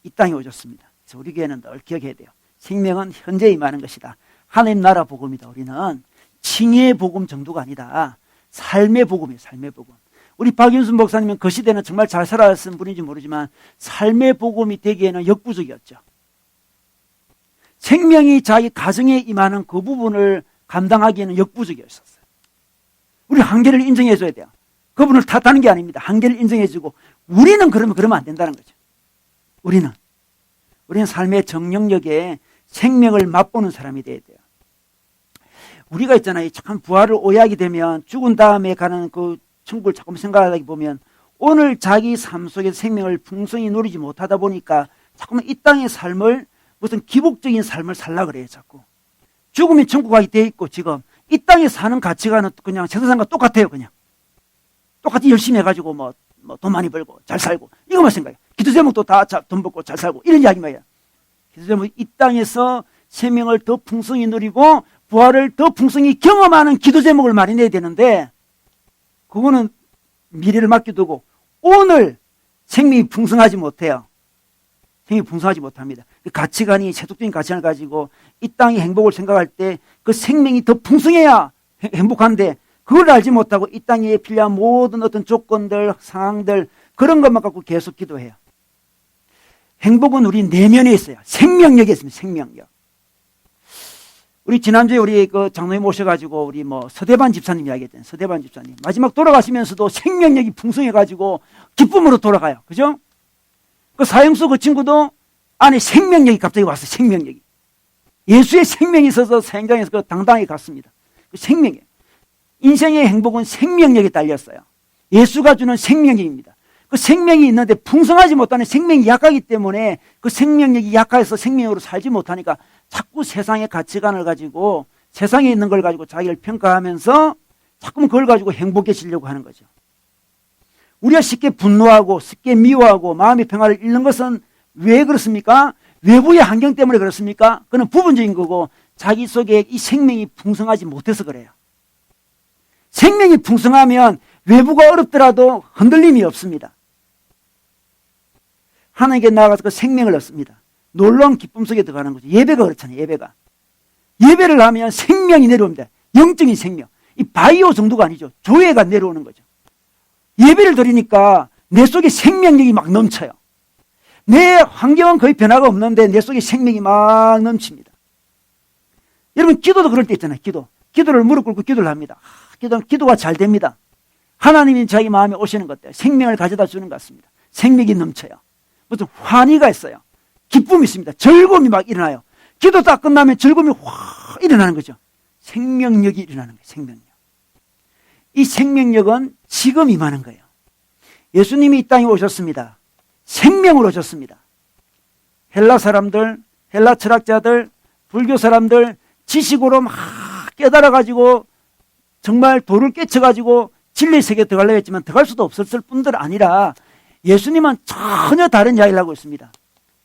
이 땅에 오셨습니다. 그래서 우리 교회는 늘 기억해야 돼요. 생명은 현재 임하는 것이다. 하나님 나라 복음이다. 우리는 칭의의 복음 정도가 아니다. 삶의 복음이에요. 삶의 복음. 우리 박윤순 목사님은 그 시대는 정말 잘 살아왔던 분인지 모르지만 삶의 복음이 되기에는 역부족이었죠. 생명이 자기 가정에 임하는 그 부분을 감당하기에는 역부족이었었어요. 우리 한계를 인정해줘야 돼요. 그분을 탓하는 게 아닙니다. 한계를 인정해주고, 우리는 그러면 안 된다는 거죠. 우리는 삶의 정령력에 생명을 맛보는 사람이 돼야 돼요. 우리가 있잖아요. 참 부활을 오해하게 되면 죽은 다음에 가는 그 천국을 자꾸 생각하다 보면 오늘 자기 삶 속에 생명을 풍성히 누리지 못하다 보니까 자꾸만 이 땅의 삶을 무슨 기복적인 삶을 살라 그래요. 자꾸. 죽으면 천국 가게 돼 있고, 지금 이 땅에 사는 가치관은 그냥 세상과 똑같아요. 그냥 똑같이 열심히 해가지고 뭐 돈 많이 벌고 잘 살고 이것만 생각해요. 기도 제목도 다 돈 벌고 잘 살고 이런 이야기만 해요. 기도 제목 이 땅에서 생명을 더 풍성히 누리고 부활을 더 풍성히 경험하는 기도 제목을 마련해야 되는데, 그거는 미래를 맡겨두고 오늘 생명이 풍성하지 못해요. 생명이 풍성하지 못합니다. 그 가치관이 세속적인 가치관을 가지고 이 땅의 행복을 생각할 때 그 생명이 더 풍성해야 행복한데, 그걸 알지 못하고 이 땅에 필요한 모든 어떤 조건들, 상황들, 그런 것만 갖고 계속 기도해요. 행복은 우리 내면에 있어요. 생명력에 있습니다. 생명력. 우리 지난주에 우리 그 장로님 오셔가지고 우리 서대반 집사님 이야기했잖아요. 서대반 집사님. 마지막 돌아가시면서도 생명력이 풍성해가지고 기쁨으로 돌아가요. 그죠? 그 사형수 그 친구도 안에 생명력이 갑자기 왔어요. 생명력이. 예수의 생명이 있어서 사형장에서 그 당당하게 갔습니다. 그 생명이에요. 인생의 행복은 생명력에 달렸어요. 예수가 주는 생명력입니다. 그 생명이 있는데 풍성하지 못하는 생명이 약하기 때문에 그 생명력이 약해서 생명으로 살지 못하니까 자꾸 세상의 가치관을 가지고 세상에 있는 걸 가지고 자기를 평가하면서 자꾸 그걸 가지고 행복해지려고 하는 거죠. 우리가 쉽게 분노하고 쉽게 미워하고 마음의 평화를 잃는 것은 왜 그렇습니까? 외부의 환경 때문에 그렇습니까? 그건 부분적인 거고, 자기 속에 이 생명이 풍성하지 못해서 그래요. 생명이 풍성하면 외부가 어렵더라도 흔들림이 없습니다. 하나님께 나아가서 그 생명을 얻습니다. 놀라운 기쁨 속에 들어가는 거죠. 예배가 그렇잖아요. 예배가. 예배를 하면 생명이 내려옵니다. 영적인 생명. 이 바이오 정도가 아니죠. 조회가 내려오는 거죠. 예배를 드리니까 내 속에 생명력이 막 넘쳐요. 내 환경은 거의 변화가 없는데 내 속에 생명이 막 넘칩니다. 여러분 기도도 그럴 때 있잖아요. 기도를 무릎 꿇고 기도를 합니다. 기도가 잘 됩니다. 하나님이 자기 마음에 오시는 것 같아요. 생명을 가져다 주는 것 같습니다. 생명이 넘쳐요. 무슨 환희가 있어요. 기쁨이 있습니다. 즐거움이 막 일어나요. 기도 딱 끝나면 즐거움이 확 일어나는 거죠. 생명력이 일어나는 거예요. 생명력. 이 생명력은 지금 임하는 거예요. 예수님이 이 땅에 오셨습니다. 생명으로 오셨습니다. 헬라 사람들, 헬라 철학자들, 불교 사람들 지식으로 막 깨달아가지고 정말 도를 깨쳐가지고 진리의 세계에 들어가려고 했지만 들어갈 수도 없었을 뿐들 아니라 예수님은 전혀 다른 이야기를 하고 있습니다.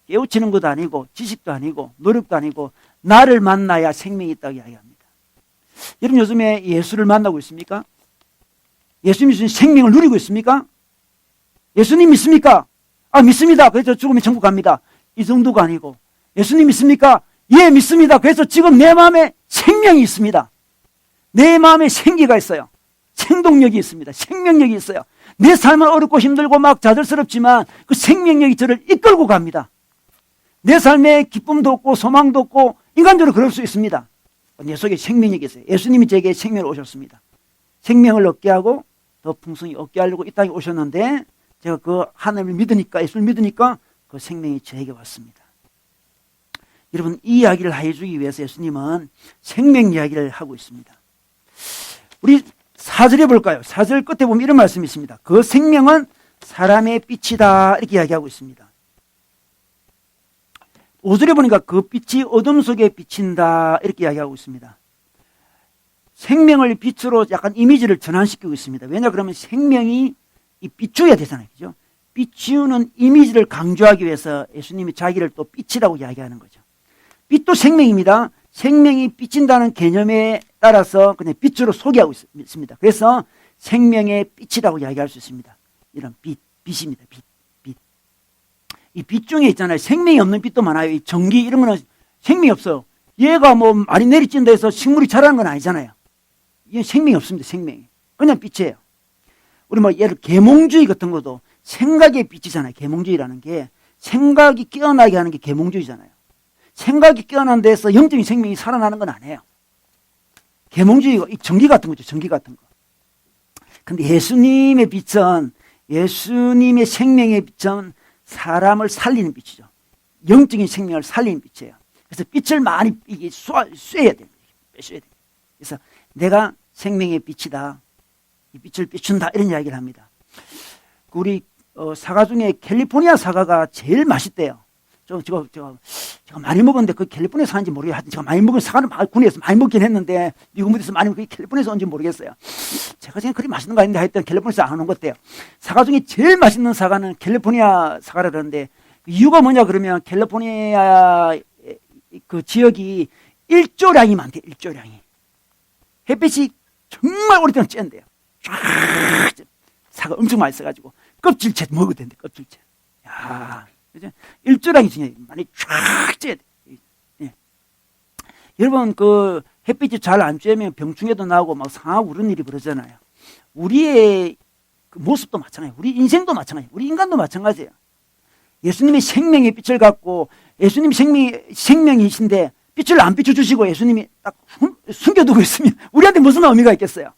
깨우치는 것도 아니고 지식도 아니고 노력도 아니고 나를 만나야 생명이 있다고 이야기합니다. 여러분 요즘에 예수를 만나고 있습니까? 예수님이 주신 생명을 누리고 있습니까? 예수님 믿습니까? 아, 믿습니다. 그래서 죽으면 천국 갑니다. 이 정도가 아니고, 예수님 믿습니까? 예, 믿습니다. 그래서 지금 내 마음에 생명이 있습니다. 내 마음에 생기가 있어요. 생동력이 있습니다. 생명력이 있어요. 내 삶은 어렵고 힘들고 막 좌절스럽지만 그 생명력이 저를 이끌고 갑니다. 내 삶에 기쁨도 없고 소망도 없고 인간적으로 그럴 수 있습니다. 내 속에 생명력이 있어요. 예수님이 제게 생명을 오셨습니다. 생명을 얻게 하고 더 풍성히 얻게 하려고 이 땅에 오셨는데 제가 그 하나님을 믿으니까, 예수를 믿으니까 그 생명이 저에게 왔습니다. 여러분, 이 이야기를 해주기 위해서 예수님은 생명 이야기를 하고 있습니다. 우리 4절에 볼까요? 4절 끝에 보면 이런 말씀이 있습니다. 그 생명은 사람의 빛이다, 이렇게 이야기하고 있습니다. 5절에 보니까 그 빛이 어둠 속에 비친다, 이렇게 이야기하고 있습니다. 생명을 빛으로 약간 이미지를 전환시키고 있습니다. 왜냐 그러면 생명이 이 비추어야 되잖아요. 그죠? 비추는 이미지를 강조하기 위해서 예수님이 자기를 또 빛이라고 이야기하는 거죠. 빛도 생명입니다. 생명이 비친다는 개념에 따라서 그냥 빛으로 소개하고 있습니다. 그래서 생명의 빛이라고 이야기할 수 있습니다. 이런 빛입니다. 빛. 이 빛 중에 있잖아요. 생명이 없는 빛도 많아요. 이 전기 이런 거는 생명이 없어요. 얘가 뭐 많이 내리찐다 해서 식물이 자라는 건 아니잖아요. 이건 생명이 없습니다. 생명이. 그냥 빛이에요. 우리 뭐 예를 계몽주의 같은 것도 생각의 빛이잖아요. 계몽주의라는 게 생각이 깨어나게 하는 게 계몽주의잖아요. 생각이 깨어난 데서 영적인 생명이 살아나는 건 아니에요. 계몽주의가 전기 같은 거죠. 전기 같은 거. 근데 예수님의 빛은, 예수님의 생명의 빛은 사람을 살리는 빛이죠. 영적인 생명을 살리는 빛이에요. 그래서 빛을 많이 이게 쏘야 돼요. 빼셔야 돼요. 그래서 내가 생명의 빛이다. 이 빛을 비춘다. 이런 이야기를 합니다. 우리 사과 중에 캘리포니아 사과가 제일 맛있대요. 제가 많이 먹었는데 그 캘리포니아 사는지 모르겠어요. 제가 많이 먹은 사과는 군에서 많이 먹긴 했는데 미국 무대에서 많이 먹고 캘리포니아에서 온지 모르겠어요. 제가 생각에 그리 맛있는 거 아닌데 하여튼 캘리포니아에서 안 온 것 같아요. 사과 중에 제일 맛있는 사과는 캘리포니아 사과라 그러는데 이유가 뭐냐 그러면 캘리포니아 그 지역이 일조량이 많대요. 일조량이. 햇빛이 정말 오랫동안 쬐는데요. 쫙 사과 엄청 많이 써가지고 껍질째 먹어도 된대. 껍질째. 야, 그죠? 일조량이 중요해요. 많이 쫙 쬐야 돼. 예. 여러분 그 햇빛이 잘 안 쬐면 병충해도 나오고 막 상하고 그런 일이 벌어지잖아요. 우리의 그 모습도 마찬가지예요. 우리 인생도 마찬가지예요. 우리 인간도 마찬가지예요. 예수님이 생명의 빛을 갖고 예수님이 생명이신데 빛을 안 비춰주시고 예수님이 딱 숨겨두고 있으면 우리한테 무슨 의미가 있겠어요?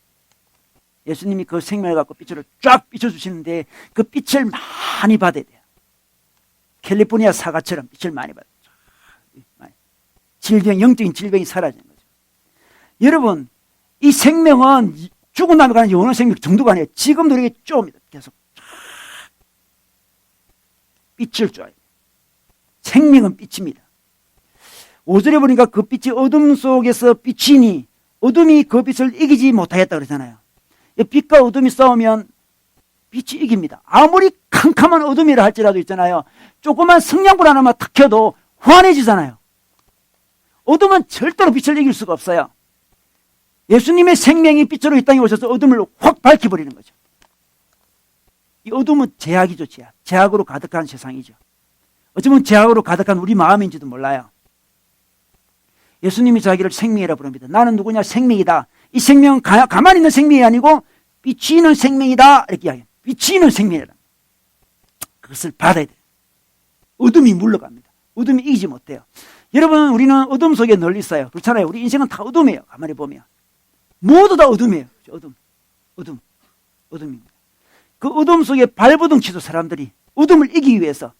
예수님이 그 생명을 갖고 빛을 쫙 비춰주시는데 그 빛을 많이 받아야 돼요. 캘리포니아 사과처럼 빛을 많이 받아야 돼요. 질병, 영적인 질병이 사라지는 거죠. 여러분, 이 생명은 죽은 다음에 가는 영원한 생명 정도가 아니에요. 지금도 이렇게 쪼입니다. 계속 빛을 쬐요. 생명은 빛입니다. 5절에 보니까 그 빛이 어둠 속에서 비치니 어둠이 그 빛을 이기지 못하였다 그러잖아요. 빛과 어둠이 싸우면 빛이 이깁니다. 아무리 캄캄한 어둠이라 할지라도 있잖아요. 조그만 성냥불 하나만 탁 켜도 환해지잖아요. 어둠은 절대로 빛을 이길 수가 없어요. 예수님의 생명이 빛으로 이 땅에 오셔서 어둠을 확 밝혀버리는 거죠. 이 어둠은 죄악이죠. 죄악. 죄악으로 가득한 세상이죠. 어쩌면 죄악으로 가득한 우리 마음인지도 몰라요. 예수님이 자기를 생명이라 부릅니다. 나는 누구냐? 생명이다. 이 생명은 가만히 있는 생명이 아니고 비치는 생명이다. 이렇게 이야기해요. 비치는 생명이다. 그것을 받아야 돼요. 어둠이 물러갑니다. 어둠이 이기지 못해요. 여러분, 우리는 어둠 속에 널리 있어요. 그렇잖아요. 우리 인생은 다 어둠이에요. 가만히 보면. 모두 다 어둠이에요. 어둠입니다. 그 어둠 속에 발버둥 치죠, 사람들이. 어둠을 이기기 위해서.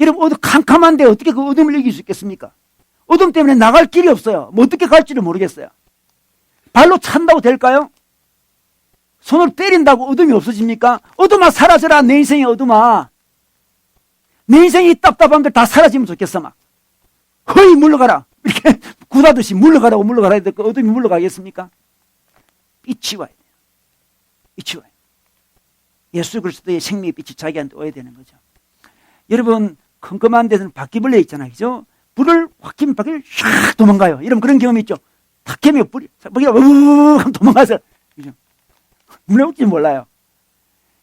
여러분, 캄캄한데 어떻게 그 어둠을 이길 수 있겠습니까? 어둠 때문에 나갈 길이 없어요. 뭐 어떻게 갈지를 모르겠어요. 발로 찬다고 될까요? 손으로 때린다고 어둠이 없어집니까? 어둠아 사라져라. 내 인생의 어둠아. 내 인생이 답답함들 다 사라지면 좋겠어. 막 거의 물러가라. 이렇게 구다듯이 물러가라고 물러가라 해도 그 어둠이 물러가겠습니까? 빛이 와야 돼요. 빛이 와야 돼요. 예수 그리스도의 생명의 빛이 자기한테 와야 되는 거죠. 여러분, 컴컴한 데서는 바퀴벌레 있잖아요. 그죠? 불을 확 켜면 바퀴를 샥 도망가요. 이런 그런 경험이 있죠. 탁 켜면 바퀴가 우우우우 하면 도망가서. 그죠? 물에 웃지 몰라요.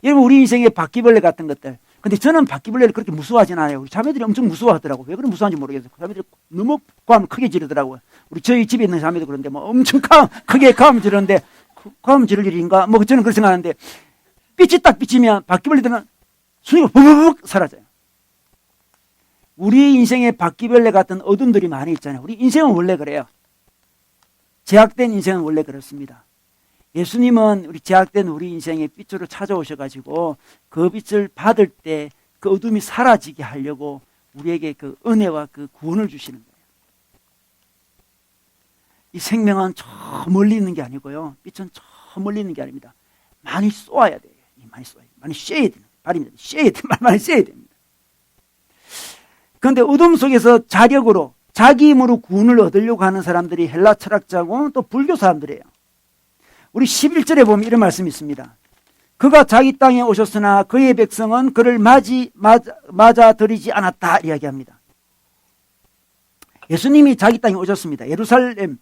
여러분, 우리 인생에 바퀴벌레 같은 것들. 근데 저는 바퀴벌레를 그렇게 무서워하진 않아요. 우리 자매들이 엄청 무서워하더라고요. 왜 그렇게 무서워하는지 모르겠어요. 자매들이 너무 가면 크게 지르더라고요. 우리 저희 집에 있는 자매도 그런데 뭐 엄청 크게 가면 지르는데, 가면 지를 일인가? 뭐 저는 그렇게 생각하는데, 빛이 딱 비치면 바퀴벌레들은 순위가 부부북 사라져요. 우리 인생에 바퀴벌레 같은 어둠들이 많이 있잖아요. 우리 인생은 원래 그래요. 제약된 인생은 원래 그렇습니다. 예수님은 우리 제약된 우리 인생의 빛으로 찾아오셔가지고 그 빛을 받을 때 그 어둠이 사라지게 하려고 우리에게 그 은혜와 그 구원을 주시는 거예요. 이 생명은 저 멀리 있는 게 아니고요. 빛은 저 멀리 있는 게 아닙니다. 많이 쏘아야 돼요. 많이 쏘아야 돼요. 많이 쐬야 돼요. 발입니다. 쉐야 돼요. 많이 쐬야 됩니다. 그런데 어둠 속에서 자력으로 자기 힘으로 구원을 얻으려고 하는 사람들이 헬라 철학자고 또 불교 사람들이에요. 우리 11절에 보면 이런 말씀이 있습니다. 그가 자기 땅에 오셨으나 그의 백성은 그를 맞아들이지 않았다 이야기합니다. 예수님이 자기 땅에 오셨습니다. 예루살렘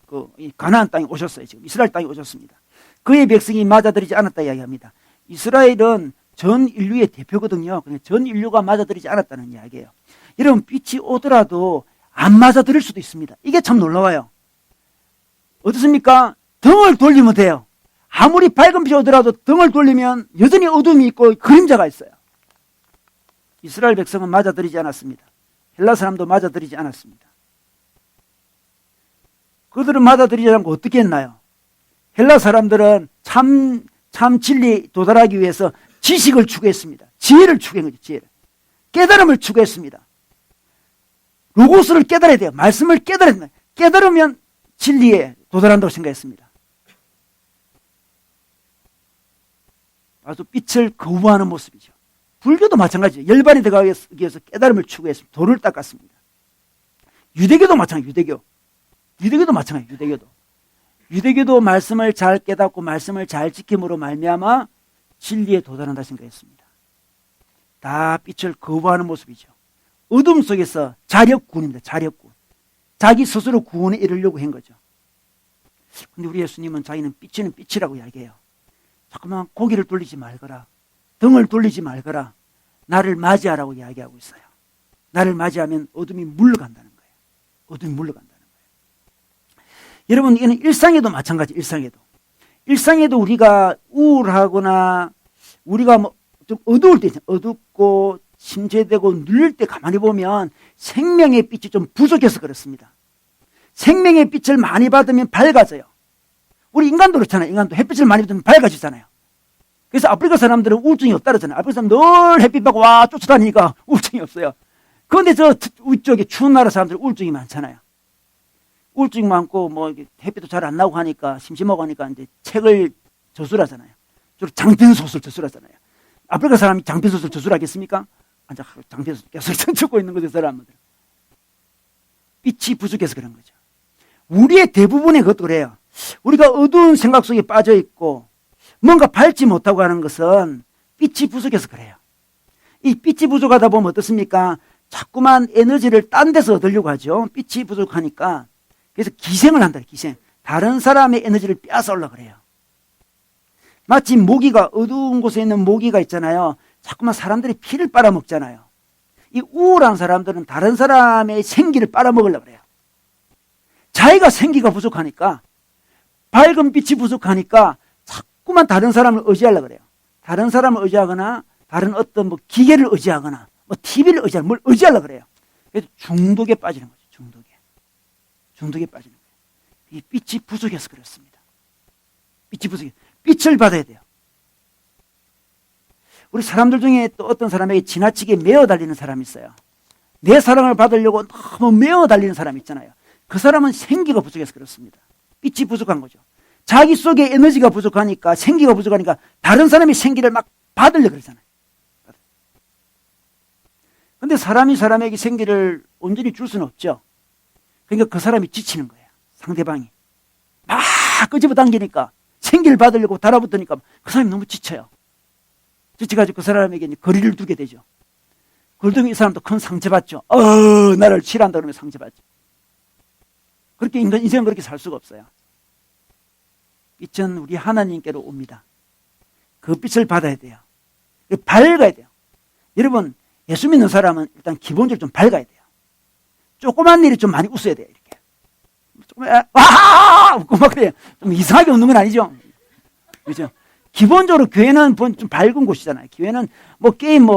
가나안 땅에 오셨어요. 지금 이스라엘 땅에 오셨습니다. 그의 백성이 맞아들이지 않았다 이야기합니다. 이스라엘은 전 인류의 대표거든요. 전 인류가 맞아들이지 않았다는 이야기예요. 여러분, 빛이 오더라도 안 맞아들일 수도 있습니다. 이게 참 놀라워요. 어떻습니까? 등을 돌리면 돼요. 아무리 밝은 빛이 오더라도 등을 돌리면 여전히 어둠이 있고 그림자가 있어요. 이스라엘 백성은 맞아들이지 않았습니다. 헬라 사람도 맞아들이지 않았습니다. 그들은 맞아들이지 않고 어떻게 했나요? 헬라 사람들은 참 진리에 도달하기 위해서 지식을 추구했습니다. 지혜를 추구한 거죠. 지혜를. 깨달음을 추구했습니다. 로고스를 깨달아야 돼요. 말씀을 깨달아야 됩니다. 깨달으면 진리에 도달한다고 생각했습니다. 아주 빛을 거부하는 모습이죠. 불교도 마찬가지죠. 열반이 들어가기 위해서 깨달음을 추구했습니다. 돌을 닦았습니다. 유대교도 마찬가지예요. 유대교도 마찬가지예요. 유대교도 말씀을 잘 깨닫고 말씀을 잘 지킴으로 말미암아 진리에 도달한다 생각했습니다. 다 빛을 거부하는 모습이죠. 어둠 속에서 자력군입니다. 자력군. 자기 스스로 구원에 이르려고 한 거죠. 근데 우리 예수님은 자기는 빛이는 빛이라고 이야기해요. 잠깐만 고개를 돌리지 말거라. 등을 돌리지 말거라. 나를 맞이하라고 이야기하고 있어요. 나를 맞이하면 어둠이 물러간다는 거예요. 어둠이 물러간다는 거예요. 여러분, 이거는 일상에도 마찬가지. 일상에도 우리가 우울하거나 우리가 뭐 좀 어두울 때 있잖아요. 어둡고 침체되고 눌릴 때 가만히 보면 생명의 빛이 좀 부족해서 그렇습니다. 생명의 빛을 많이 받으면 밝아져요. 우리 인간도 그렇잖아요. 인간도 햇빛을 많이 받으면 밝아지잖아요. 그래서 아프리카 사람들은 우울증이 없다 그러잖아요. 아프리카 사람은 늘 햇빛 받고 와 쫓아다니니까 우울증이 없어요. 그런데 저 위쪽에 추운 나라 사람들은 우울증이 많잖아요. 우울증이 많고 뭐 햇빛도 잘 안 나오고 하니까 심심하고 하니까 이제 책을 저술하잖아요. 주로 장편소설 저술하잖아요. 아프리카 사람이 장편소설 저술하겠습니까? 장편소설 계속 듣고 있는 거죠, 사람들. 빛이 부족해서 그런 거죠. 우리의 대부분의 것도 그래요. 우리가 어두운 생각 속에 빠져 있고 뭔가 밟지 못하고 하는 것은 빛이 부족해서 그래요. 이 빛이 부족하다 보면 어떻습니까? 자꾸만 에너지를 딴 데서 얻으려고 하죠. 빛이 부족하니까. 그래서 기생을 한다. 기생. 다른 사람의 에너지를 빼앗으려고 그래요. 마치 모기가, 어두운 곳에 있는 모기가 있잖아요. 자꾸만 사람들이 피를 빨아먹잖아요. 이 우울한 사람들은 다른 사람의 생기를 빨아먹으려고 그래요. 자기가 생기가 부족하니까, 밝은 빛이 부족하니까 자꾸만 다른 사람을 의지하려고 그래요. 다른 사람을 의지하거나 다른 어떤 뭐 기계를 의지하거나 뭐 TV를 의지하거나 뭘 의지하려고 그래요. 그래서 중독에 빠지는 거죠. 중독에 빠지는 거예요. 이 빛이 부족해서 그렇습니다. 빛이 부족해. 빛을 받아야 돼요. 우리 사람들 중에 또 어떤 사람에게 지나치게 매어 달리는 사람이 있어요. 내 사랑을 받으려고 너무 매어 달리는 사람이 있잖아요. 그 사람은 생기가 부족해서 그렇습니다. 빛이 부족한 거죠. 자기 속에 에너지가 부족하니까, 생기가 부족하니까 다른 사람의 생기를 막 받으려고 그러잖아요. 그런데 사람이 사람에게 생기를 온전히 줄 수는 없죠. 그러니까 그 사람이 지치는 거예요. 상대방이. 막 끄집어 당기니까, 생기를 받으려고 달아붙으니까 그 사람이 너무 지쳐요. 지쳐가지고 그 사람에게 이제 거리를 두게 되죠. 그걸 두면 이 사람도 큰 상처받죠. 나를 치란다 그러면 상처받죠. 그렇게 인생은 그렇게 살 수가 없어요. 빛은 우리 하나님께로 옵니다. 그 빛을 받아야 돼요. 밝아야 돼요. 여러분, 예수 믿는 사람은 일단 기본적으로 좀 밝아야 돼요. 조그만 일이 좀 많이 웃어야 돼요. 이렇게. 와! 웃고 막 그래요. 좀 이상하게 웃는 건 아니죠. 그렇죠? 기본적으로 교회는 좀 밝은 곳이잖아요. 교회는 뭐 게임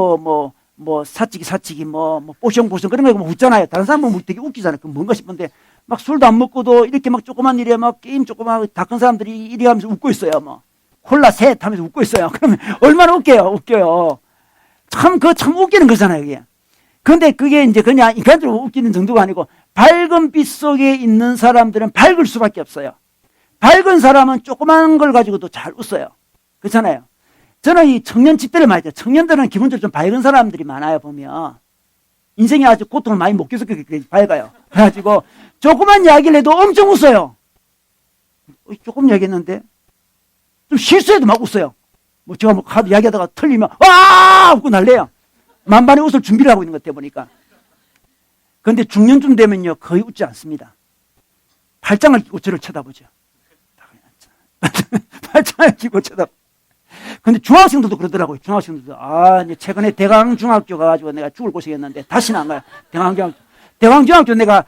사치기 뽀숑뽀숑 그런 거 웃잖아요. 다른 사람 보면 되게 웃기잖아요. 그럼 뭔가 싶은데 막 술도 안 먹고도 이렇게 막 조그만 일에 막 게임 조그만 다 큰 사람들이 이리 하면서 웃고 있어요. 뭐 콜라 셋 하면서 웃고 있어요. 그러면 얼마나 웃겨요. 참 웃기는 거잖아요, 그게. 근데 그게 이제 그냥 인간적으로 웃기는 정도가 아니고 밝은 빛 속에 있는 사람들은 밝을 수밖에 없어요. 밝은 사람은 조그만 걸 가지고도 잘 웃어요. 그렇잖아요. 저는 이 청년 집회를 많이 해요. 청년들은 기본적으로 좀 밝은 사람들이 많아요, 보면. 인생에 아주 고통을 많이 못 겪어서 밝아요. 그래가지고 조그만 이야기를 해도 엄청 웃어요. 조금 이야기했는데 좀 실수해도 막 웃어요. 뭐 제가 뭐 하도 이야기하다가 틀리면 와! 웃고 난래요. 만반의 웃을 준비를 하고 있는 것 같아 보니까. 그런데 중년쯤 되면요 거의 웃지 않습니다. 팔짱을 끼고 저를 쳐다보죠. 팔짱을 끼고 쳐다보. 근데 중학생들도 그러더라고요. 중학생들도 이제 최근에 대강중학교 가가지고 내가 죽을 고생했는데 다시는 안 가요. 대강중학교 내가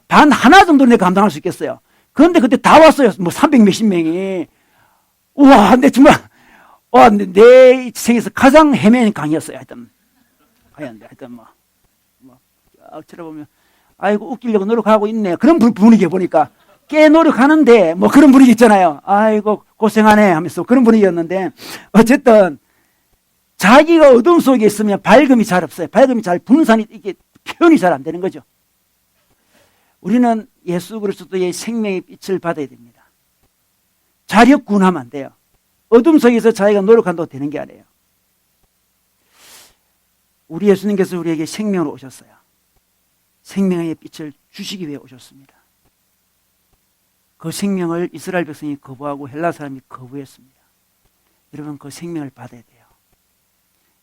반 하나 정도 내가 감당할 수 있겠어요. 그런데 그때 다 왔어요. 뭐 300 몇십 명이. 우와, 근데 정말 내 생에서 가장 헤매는 강의였어요. 하여튼 쳐다보면 아이고 웃기려고 노력하고 있네. 그런 분위기 보니까 꽤 노력하는데 뭐 그런 분위기 있잖아요. 아이고 고생하네 하면서 그런 분위기였는데 어쨌든 자기가 어둠 속에 있으면 밝음이 잘 없어요. 밝음이 잘 분산이 이게 표현이 잘 안 되는 거죠. 우리는 예수 그리스도의 생명의 빛을 받아야 됩니다. 자력군하면 안 돼요. 어둠 속에서 자기가 노력한다고 되는 게 아니에요. 우리 예수님께서 우리에게 생명으로 오셨어요. 생명의 빛을 주시기 위해 오셨습니다. 그 생명을 이스라엘 백성이 거부하고 헬라 사람이 거부했습니다. 여러분 그 생명을 받아야 돼요.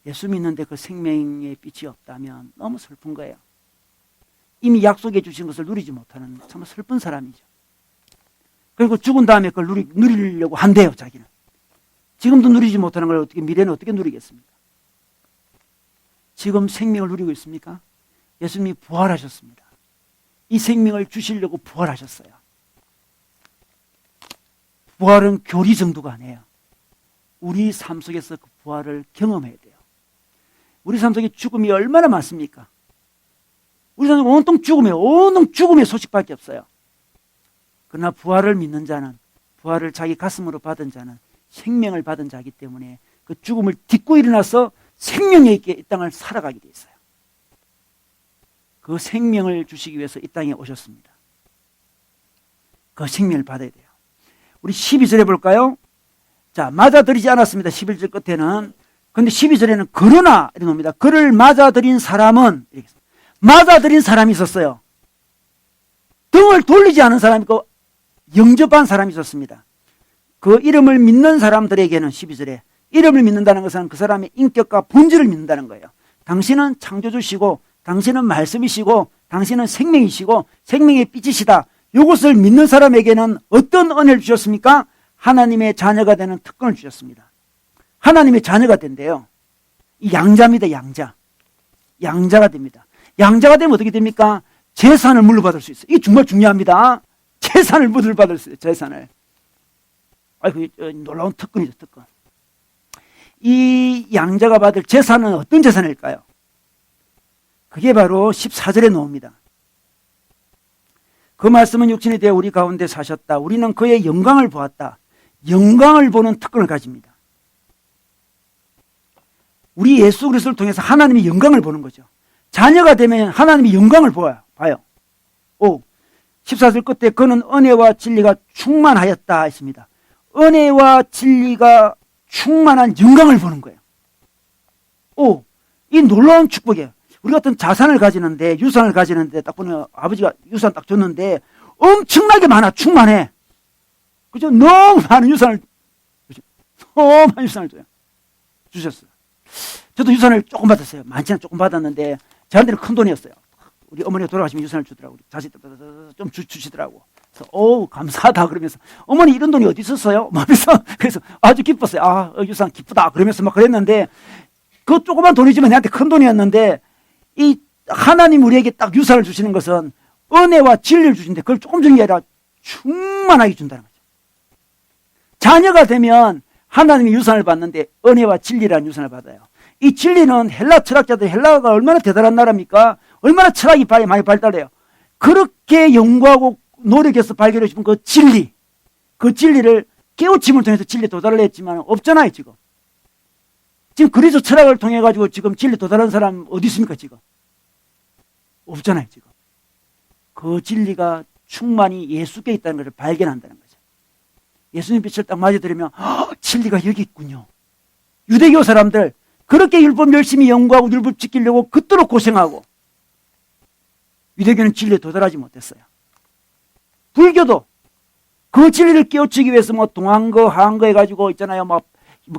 예수 믿는데 그 생명의 빛이 없다면 너무 슬픈 거예요. 이미 약속해 주신 것을 누리지 못하는 참 슬픈 사람이죠. 그리고 죽은 다음에 그걸 누리려고 한대요, 자기는. 지금도 누리지 못하는 걸 어떻게 미래는 어떻게 누리겠습니까? 지금 생명을 누리고 있습니까? 예수님이 부활하셨습니다. 이 생명을 주시려고 부활하셨어요. 부활은 교리 정도가 아니에요. 우리 삶 속에서 그 부활을 경험해야 돼요. 우리 삶 속에 죽음이 얼마나 많습니까? 우리 삶 속에 온통 죽음의 소식밖에 없어요. 그러나 부활을 믿는 자는, 부활을 자기 가슴으로 받은 자는 생명을 받은 자이기 때문에 그 죽음을 딛고 일어나서 생명에 있게 이 땅을 살아가게 돼 있어요. 그 생명을 주시기 위해서 이 땅에 오셨습니다. 그 생명을 받아야 돼요. 우리 12절에 볼까요? 자, 맞아들이지 않았습니다. 11절 끝에는. 근데 12절에는 그러나 이렇게 놉니다. 그를 맞아들인 사람은 이렇게 맞아들인 사람이 있었어요. 등을 돌리지 않은 사람이 있고 영접한 사람이 있었습니다. 그 이름을 믿는 사람들에게는 12절에 이름을 믿는다는 것은 그 사람의 인격과 본질을 믿는다는 거예요. 당신은 창조주시고 당신은 말씀이시고 당신은 생명이시고 생명의 빛이시다. 이것을 믿는 사람에게는 어떤 은혜를 주셨습니까? 하나님의 자녀가 되는 특권을 주셨습니다. 하나님의 자녀가 된대요. 이 양자입니다. 양자가 됩니다. 양자가 되면 어떻게 됩니까? 재산을 물려받을 수 있어요. 이게 정말 중요합니다. 재산을 물려받을 수 있어요. 재산을. 아이고, 놀라운 특권이죠. 특권. 이 양자가 받을 재산은 어떤 재산일까요? 그게 바로 14절에 나옵니다. 그 말씀은 육신이 되어 우리 가운데 사셨다. 우리는 그의 영광을 보았다. 영광을 보는 특권을 가집니다. 우리 예수 그리스도를 통해서 하나님의 영광을 보는 거죠. 자녀가 되면 하나님의 영광을 봐요. 14절 끝에 그는 은혜와 진리가 충만하였다 했습니다. 은혜와 진리가 충만한 영광을 보는 거예요. 이 놀라운 축복이에요. 우리 같은 자산을 가지는데, 유산을 가지는데, 딱 보면 아버지가 유산 딱 줬는데, 엄청나게 많아, 충만해. 그죠? 너무 많은 유산을, 그죠? 너무 많은 유산을 줘요. 주셨어요. 저도 유산을 조금 받았어요. 많지는 조금 받았는데, 저한테는 큰 돈이었어요. 우리 어머니가 돌아가시면 유산을 주더라고요. 자식 좀 주시더라고. 그래서, 감사하다. 그러면서, 어머니 이런 돈이 어디 있었어요? 그래서 아주 기뻤어요. 유산 기쁘다. 그러면서 막 그랬는데, 그 조그만 돈이지만 내한테 큰 돈이었는데 이 하나님 우리에게 딱 유산을 주시는 것은 은혜와 진리를 주시는데 그걸 조금 주는 게 아니라 충만하게 준다는 거죠. 자녀가 되면 하나님의 유산을 받는데 은혜와 진리라는 유산을 받아요. 이 진리는 헬라 철학자들, 헬라가 얼마나 대단한 나라입니까? 얼마나 철학이 많이 발달해요. 그렇게 연구하고 노력해서 발견해 주신 그 진리, 그 진리를 깨우침을 통해서 진리에 도달을 했지만 없잖아요, 지금. 지금 그리스 철학을 통해 가지고 지금 진리 도달한 사람 어디 있습니까, 지금? 없잖아요, 지금. 그 진리가 충만히 예수께 있다는 것을 발견한다는 거죠. 예수님 빛을 딱 맞아들이면 진리가 여기 있군요. 유대교 사람들 그렇게 율법 열심히 연구하고 율법 지키려고 그토록 고생하고 유대교는 진리에 도달하지 못했어요. 불교도 그 진리를 깨우치기 위해서 뭐 동안거 하한거 해가지고 있잖아요. 뭐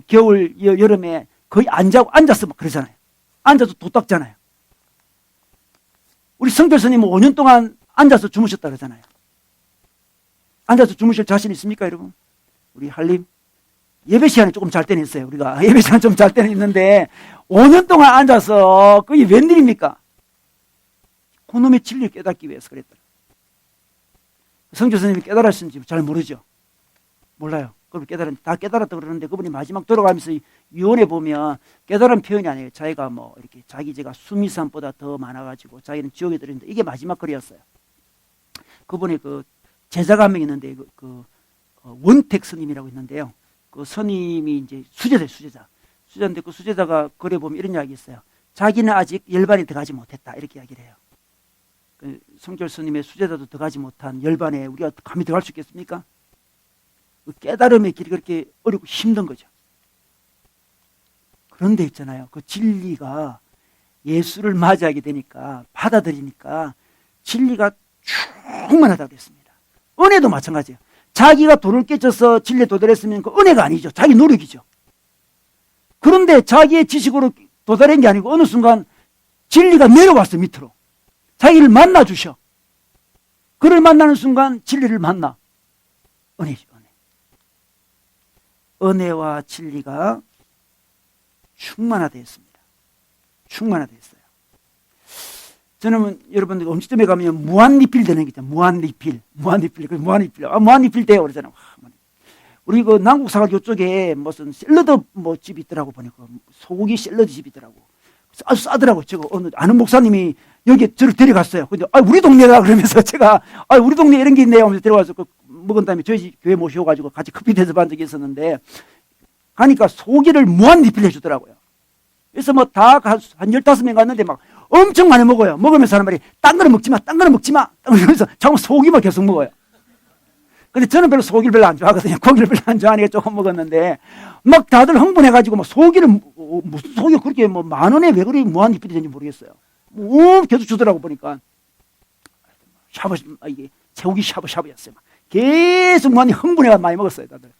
겨울 여름에 거의 앉아서 막 그러잖아요. 앉아서 도 닦잖아요. 우리 성결 스님은 5년 동안 앉아서 주무셨다 그러잖아요. 앉아서 주무실 자신 있습니까, 여러분? 우리 한림 예배 시간에 조금 잘 때는 있어요. 우리가 예배 시간 좀 잘 때는 있는데 5년 동안 앉아서 그게 웬일입니까? 그놈의 진리를 깨닫기 위해서 그랬더라. 성주 스님이 깨달았는지 잘 모르죠. 몰라요. 그걸 다 깨달았다 그러는데 그분이 마지막 돌아가면서 유언에 보면 깨달은 표현이 아니에요. 자기가 뭐 이렇게 자기 죄가 수미산보다 더 많아가지고 자기는 지옥에 들었는데 이게 마지막 글이었어요. 그분이 그 제자가 한 명 있는데 원택 스님이라고 있는데요. 그 스님이 이제 수제자인데 그 수제자가 글에 보면 이런 이야기 있어요. 자기는 아직 열반에 들어가지 못했다 이렇게 이야기를 해요. 그 성결 스님의 수제자도 들어가지 못한 열반에 우리가 감히 들어갈 수 있겠습니까? 그 깨달음의 길이 그렇게 어렵고 힘든 거죠. 그런데 있잖아요. 그 진리가 예수를 맞이하게 되니까 받아들이니까 진리가 충만하다고 그랬습니다. 은혜도 마찬가지예요. 자기가 돌을 깨쳐서 진리에 도달했으면 그 은혜가 아니죠. 자기 노력이죠. 그런데 자기의 지식으로 도달한 게 아니고 어느 순간 진리가 내려왔어요. 밑으로. 자기를 만나 주셔. 그를 만나는 순간 진리를 만나. 은혜죠. 은혜와 진리가 충만하되었습니다. 충만하되었어요. 저는 여러분들 음식점에 가면 무한리필 되는 게 있잖아요. 무한리필. 무한리필 돼요. 그러잖아요. 우리 그 남국사각 요쪽에 무슨 샐러드 뭐 집이 있더라고 보니까. 소고기 샐러드 집이 있더라고. 아주 싸더라고. 제가 어느 아는 목사님이 여기 저를 데려갔어요. 근데 우리 동네다 그러면서 제가 우리 동네 이런 게 있네요. 하면서 데려가서 먹은 다음에 저희 교회 모셔가지고 같이 커피 대접한 적이 있었는데 가니까 소고기를 무한 리필 해주더라고요. 그래서 뭐 다 한 15명 갔는데 막 엄청 많이 먹어요. 먹으면서 하는 말이 딴 거는 먹지 마, 딴 거는 먹지 마. 그러면서 자꾸 소고기만 계속 먹어요. 근데 저는 별로 소고기를 별로 안 좋아하거든요. 고기를 별로 안 좋아하니까 조금 먹었는데 막 다들 흥분해가지고 막 소고기를 무슨 소고기가 그렇게 뭐 10,000원에 왜 그렇게 무한 리필이 되는지 모르겠어요. 계속 주더라고 보니까 이게 제고기 샤브샤브였어요. 계속 많이 흥분해가 많이 먹었어요, 다들.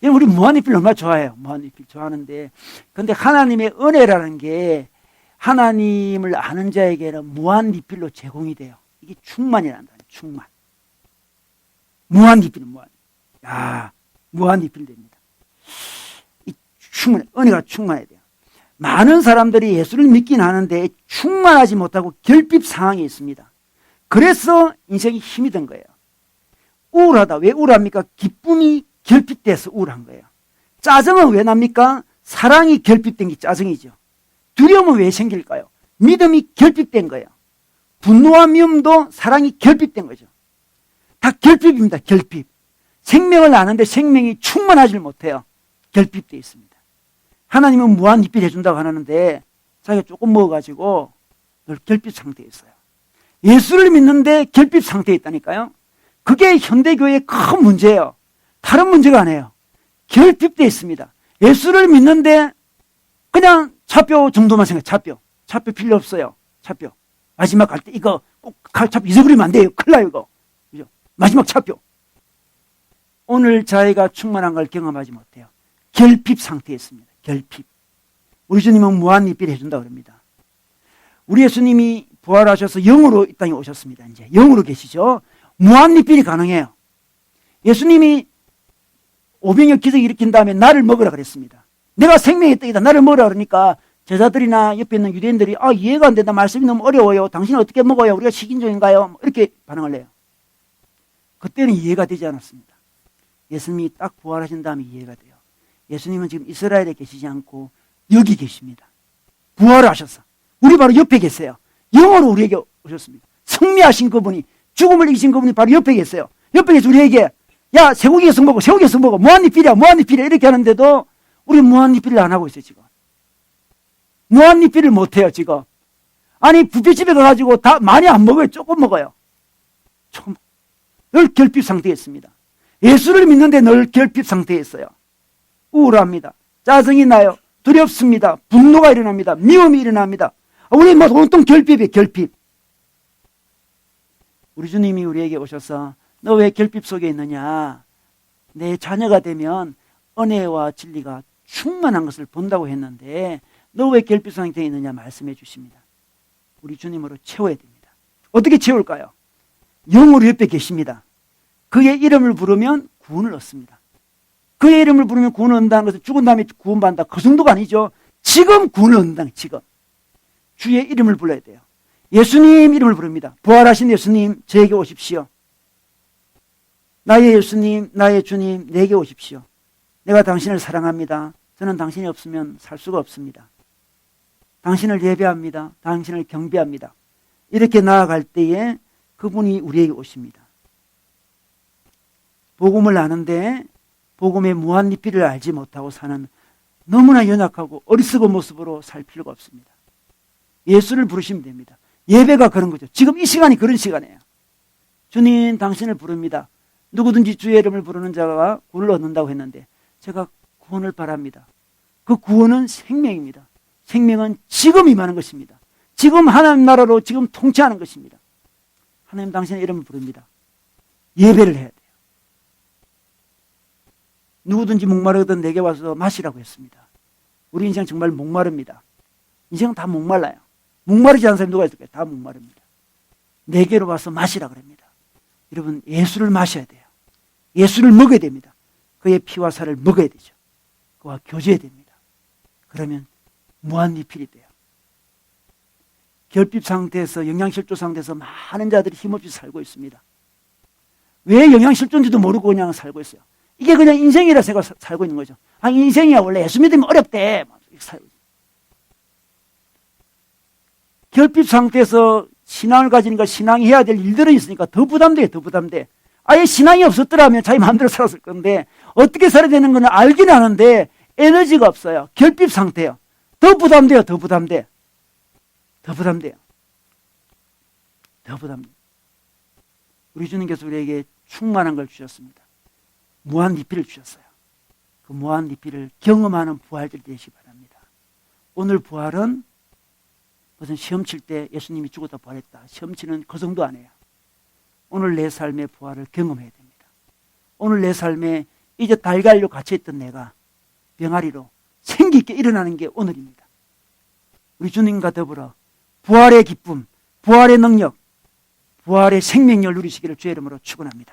우리 무한리필 얼마나 좋아해요. 무한리필 좋아하는데, 근데 하나님의 은혜라는 게 하나님을 아는 자에게는 무한리필로 제공이 돼요. 이게 충만이란다. 충만. 무한리필은 무한리필 됩니다. 은혜가 충만해야 돼요. 많은 사람들이 예수를 믿긴 하는데 충만하지 못하고 결핍 상황에 있습니다. 그래서 인생이 힘이 든 거예요. 우울하다. 왜 우울합니까? 기쁨이 결핍돼서 우울한 거예요. 짜증은 왜 납니까? 사랑이 결핍된 게 짜증이죠. 두려움은 왜 생길까요? 믿음이 결핍된 거예요. 분노와 미움도 사랑이 결핍된 거죠. 다 결핍입니다. 결핍. 생명을 아는데 생명이 충만하지 못해요. 결핍되어 있습니다. 하나님은 무한리필 해준다고 하는데 자기가 조금 먹어가지고 늘 결핍 상태에 있어요. 예수를 믿는데 결핍 상태에 있다니까요. 그게 현대교회의 큰 문제예요. 다른 문제가 아니에요. 결핍되어 있습니다. 예수를 믿는데 그냥 차표 정도만 생각해. 차표 필요 없어요. 차표. 마지막 갈 때 이거 꼭 차표 잊어버리면 안 돼요. 큰일 나요 이거. 그죠? 마지막 차표. 오늘 자기가 충만한 걸 경험하지 못해요. 결핍 상태에 있습니다. 결핍. 우리 주님은 무한리필 해준다고 합니다. 우리 예수님이 부활하셔서 영으로 이 땅에 오셨습니다. 이제 영으로 계시죠. 무한리필이 가능해요. 예수님이 오병이어 기적 일으킨 다음에 나를 먹으라 그랬습니다. 내가 생명의 떡이다. 나를 먹으라 그러니까 제자들이나 옆에 있는 유대인들이 이해가 안 된다. 말씀이 너무 어려워요. 당신은 어떻게 먹어요? 우리가 식인종인가요? 이렇게 반응을 해요. 그때는 이해가 되지 않았습니다. 예수님이 딱 부활하신 다음에 이해가 돼요. 예수님은 지금 이스라엘에 계시지 않고 여기 계십니다. 부활을 하셨어. 우리 바로 옆에 계세요. 영으로 우리에게 오셨습니다. 승리하신 그분이, 죽음을 이기신 그분이 바로 옆에 계세요. 옆에 계서 우리에게 야, 쇠고기에서 먹어, 쇠고기에서 먹어, 무한리필이야, 무한리필이야 이렇게 하는데도 우리 무한리필을 안 하고 있어요. 지금 무한리필을 못해요. 지금 아니 뷔페집에 가가지고 다 많이 안 먹어요. 조금 먹어요. 조금. 늘 결핍 상태에 있습니다. 예수를 믿는데 늘 결핍 상태에 있어요. 우울합니다. 짜증이 나요. 두렵습니다. 분노가 일어납니다. 미움이 일어납니다. 우리 뭐 온통 결핍이에요. 결핍. 우리 주님이 우리에게 오셔서 너 왜 결핍 속에 있느냐? 내 자녀가 되면 은혜와 진리가 충만한 것을 본다고 했는데 너 왜 결핍 상태에 있느냐 말씀해 주십니다. 우리 주님으로 채워야 됩니다. 어떻게 채울까요? 영으로 옆에 계십니다. 그의 이름을 부르면 구원을 얻습니다. 그의 이름을 부르면 구원을 얻는다는 것은 죽은 다음에 구원받는다. 그 정도가 아니죠. 지금 구원을 얻는다. 지금. 주의 이름을 불러야 돼요. 예수님 이름을 부릅니다. 부활하신 예수님 저에게 오십시오. 나의 예수님, 나의 주님 내게 오십시오. 내가 당신을 사랑합니다. 저는 당신이 없으면 살 수가 없습니다. 당신을 예배합니다. 당신을 경배합니다. 이렇게 나아갈 때에 그분이 우리에게 오십니다. 복음을 아는데 복음의 무한리필을 알지 못하고 사는 너무나 연약하고 어리석은 모습으로 살 필요가 없습니다. 예수를 부르시면 됩니다. 예배가 그런 거죠. 지금 이 시간이 그런 시간이에요. 주님 당신을 부릅니다. 누구든지 주의 이름을 부르는 자가 구원을 얻는다고 했는데 제가 구원을 바랍니다. 그 구원은 생명입니다. 생명은 지금 임하는 것입니다. 지금 하나님 나라로 지금 통치하는 것입니다. 하나님 당신의 이름을 부릅니다. 예배를 해야 돼요. 누구든지 목마르거든 내게 와서 마시라고 했습니다. 우리 인생 정말 목마릅니다. 인생은 다 목말라요. 목마르지 않은 사람이 누가 있을까요? 다 목마릅니다. 내게로 와서 마시라 그럽니다. 여러분 예수를 마셔야 돼요. 예수를 먹어야 됩니다. 그의 피와 살을 먹어야 되죠. 그와 교제해야 됩니다. 그러면 무한리필이 돼요. 결핍 상태에서 영양실조 상태에서 많은 자들이 힘없이 살고 있습니다. 왜 영양실조인지도 모르고 그냥 살고 있어요. 이게 그냥 인생이라 생각하고 살고 있는 거죠. 인생이야 원래 예수 믿으면 어렵대. 결핍 상태에서 신앙을 가지니까 신앙이 해야 될 일들은 있으니까 더 부담돼요. 더 부담돼. 아예 신앙이 없었더라면 자기 마음대로 살았을 건데 어떻게 살아야 되는 건 알긴 아는데 에너지가 없어요. 결핍 상태예요. 더 부담돼요. 더 부담돼. 더 부담돼요. 더 부담돼요. 우리 주님께서 우리에게 충만한 걸 주셨습니다. 무한 리필을 주셨어요. 그 무한 리필을 경험하는 부활들이 되시기 바랍니다. 오늘 부활은 무슨 시험 칠 때 예수님이 죽었다 부활했다. 시험 치는 그 정도 아니에요. 오늘 내 삶의 부활을 경험해야 됩니다. 오늘 내 삶에 이제 달걀로 갇혀있던 내가 병아리로 생기 있게 일어나는 게 오늘입니다. 우리 주님과 더불어 부활의 기쁨, 부활의 능력, 부활의 생명력을 누리시기를 주의 이름으로 축원합니다.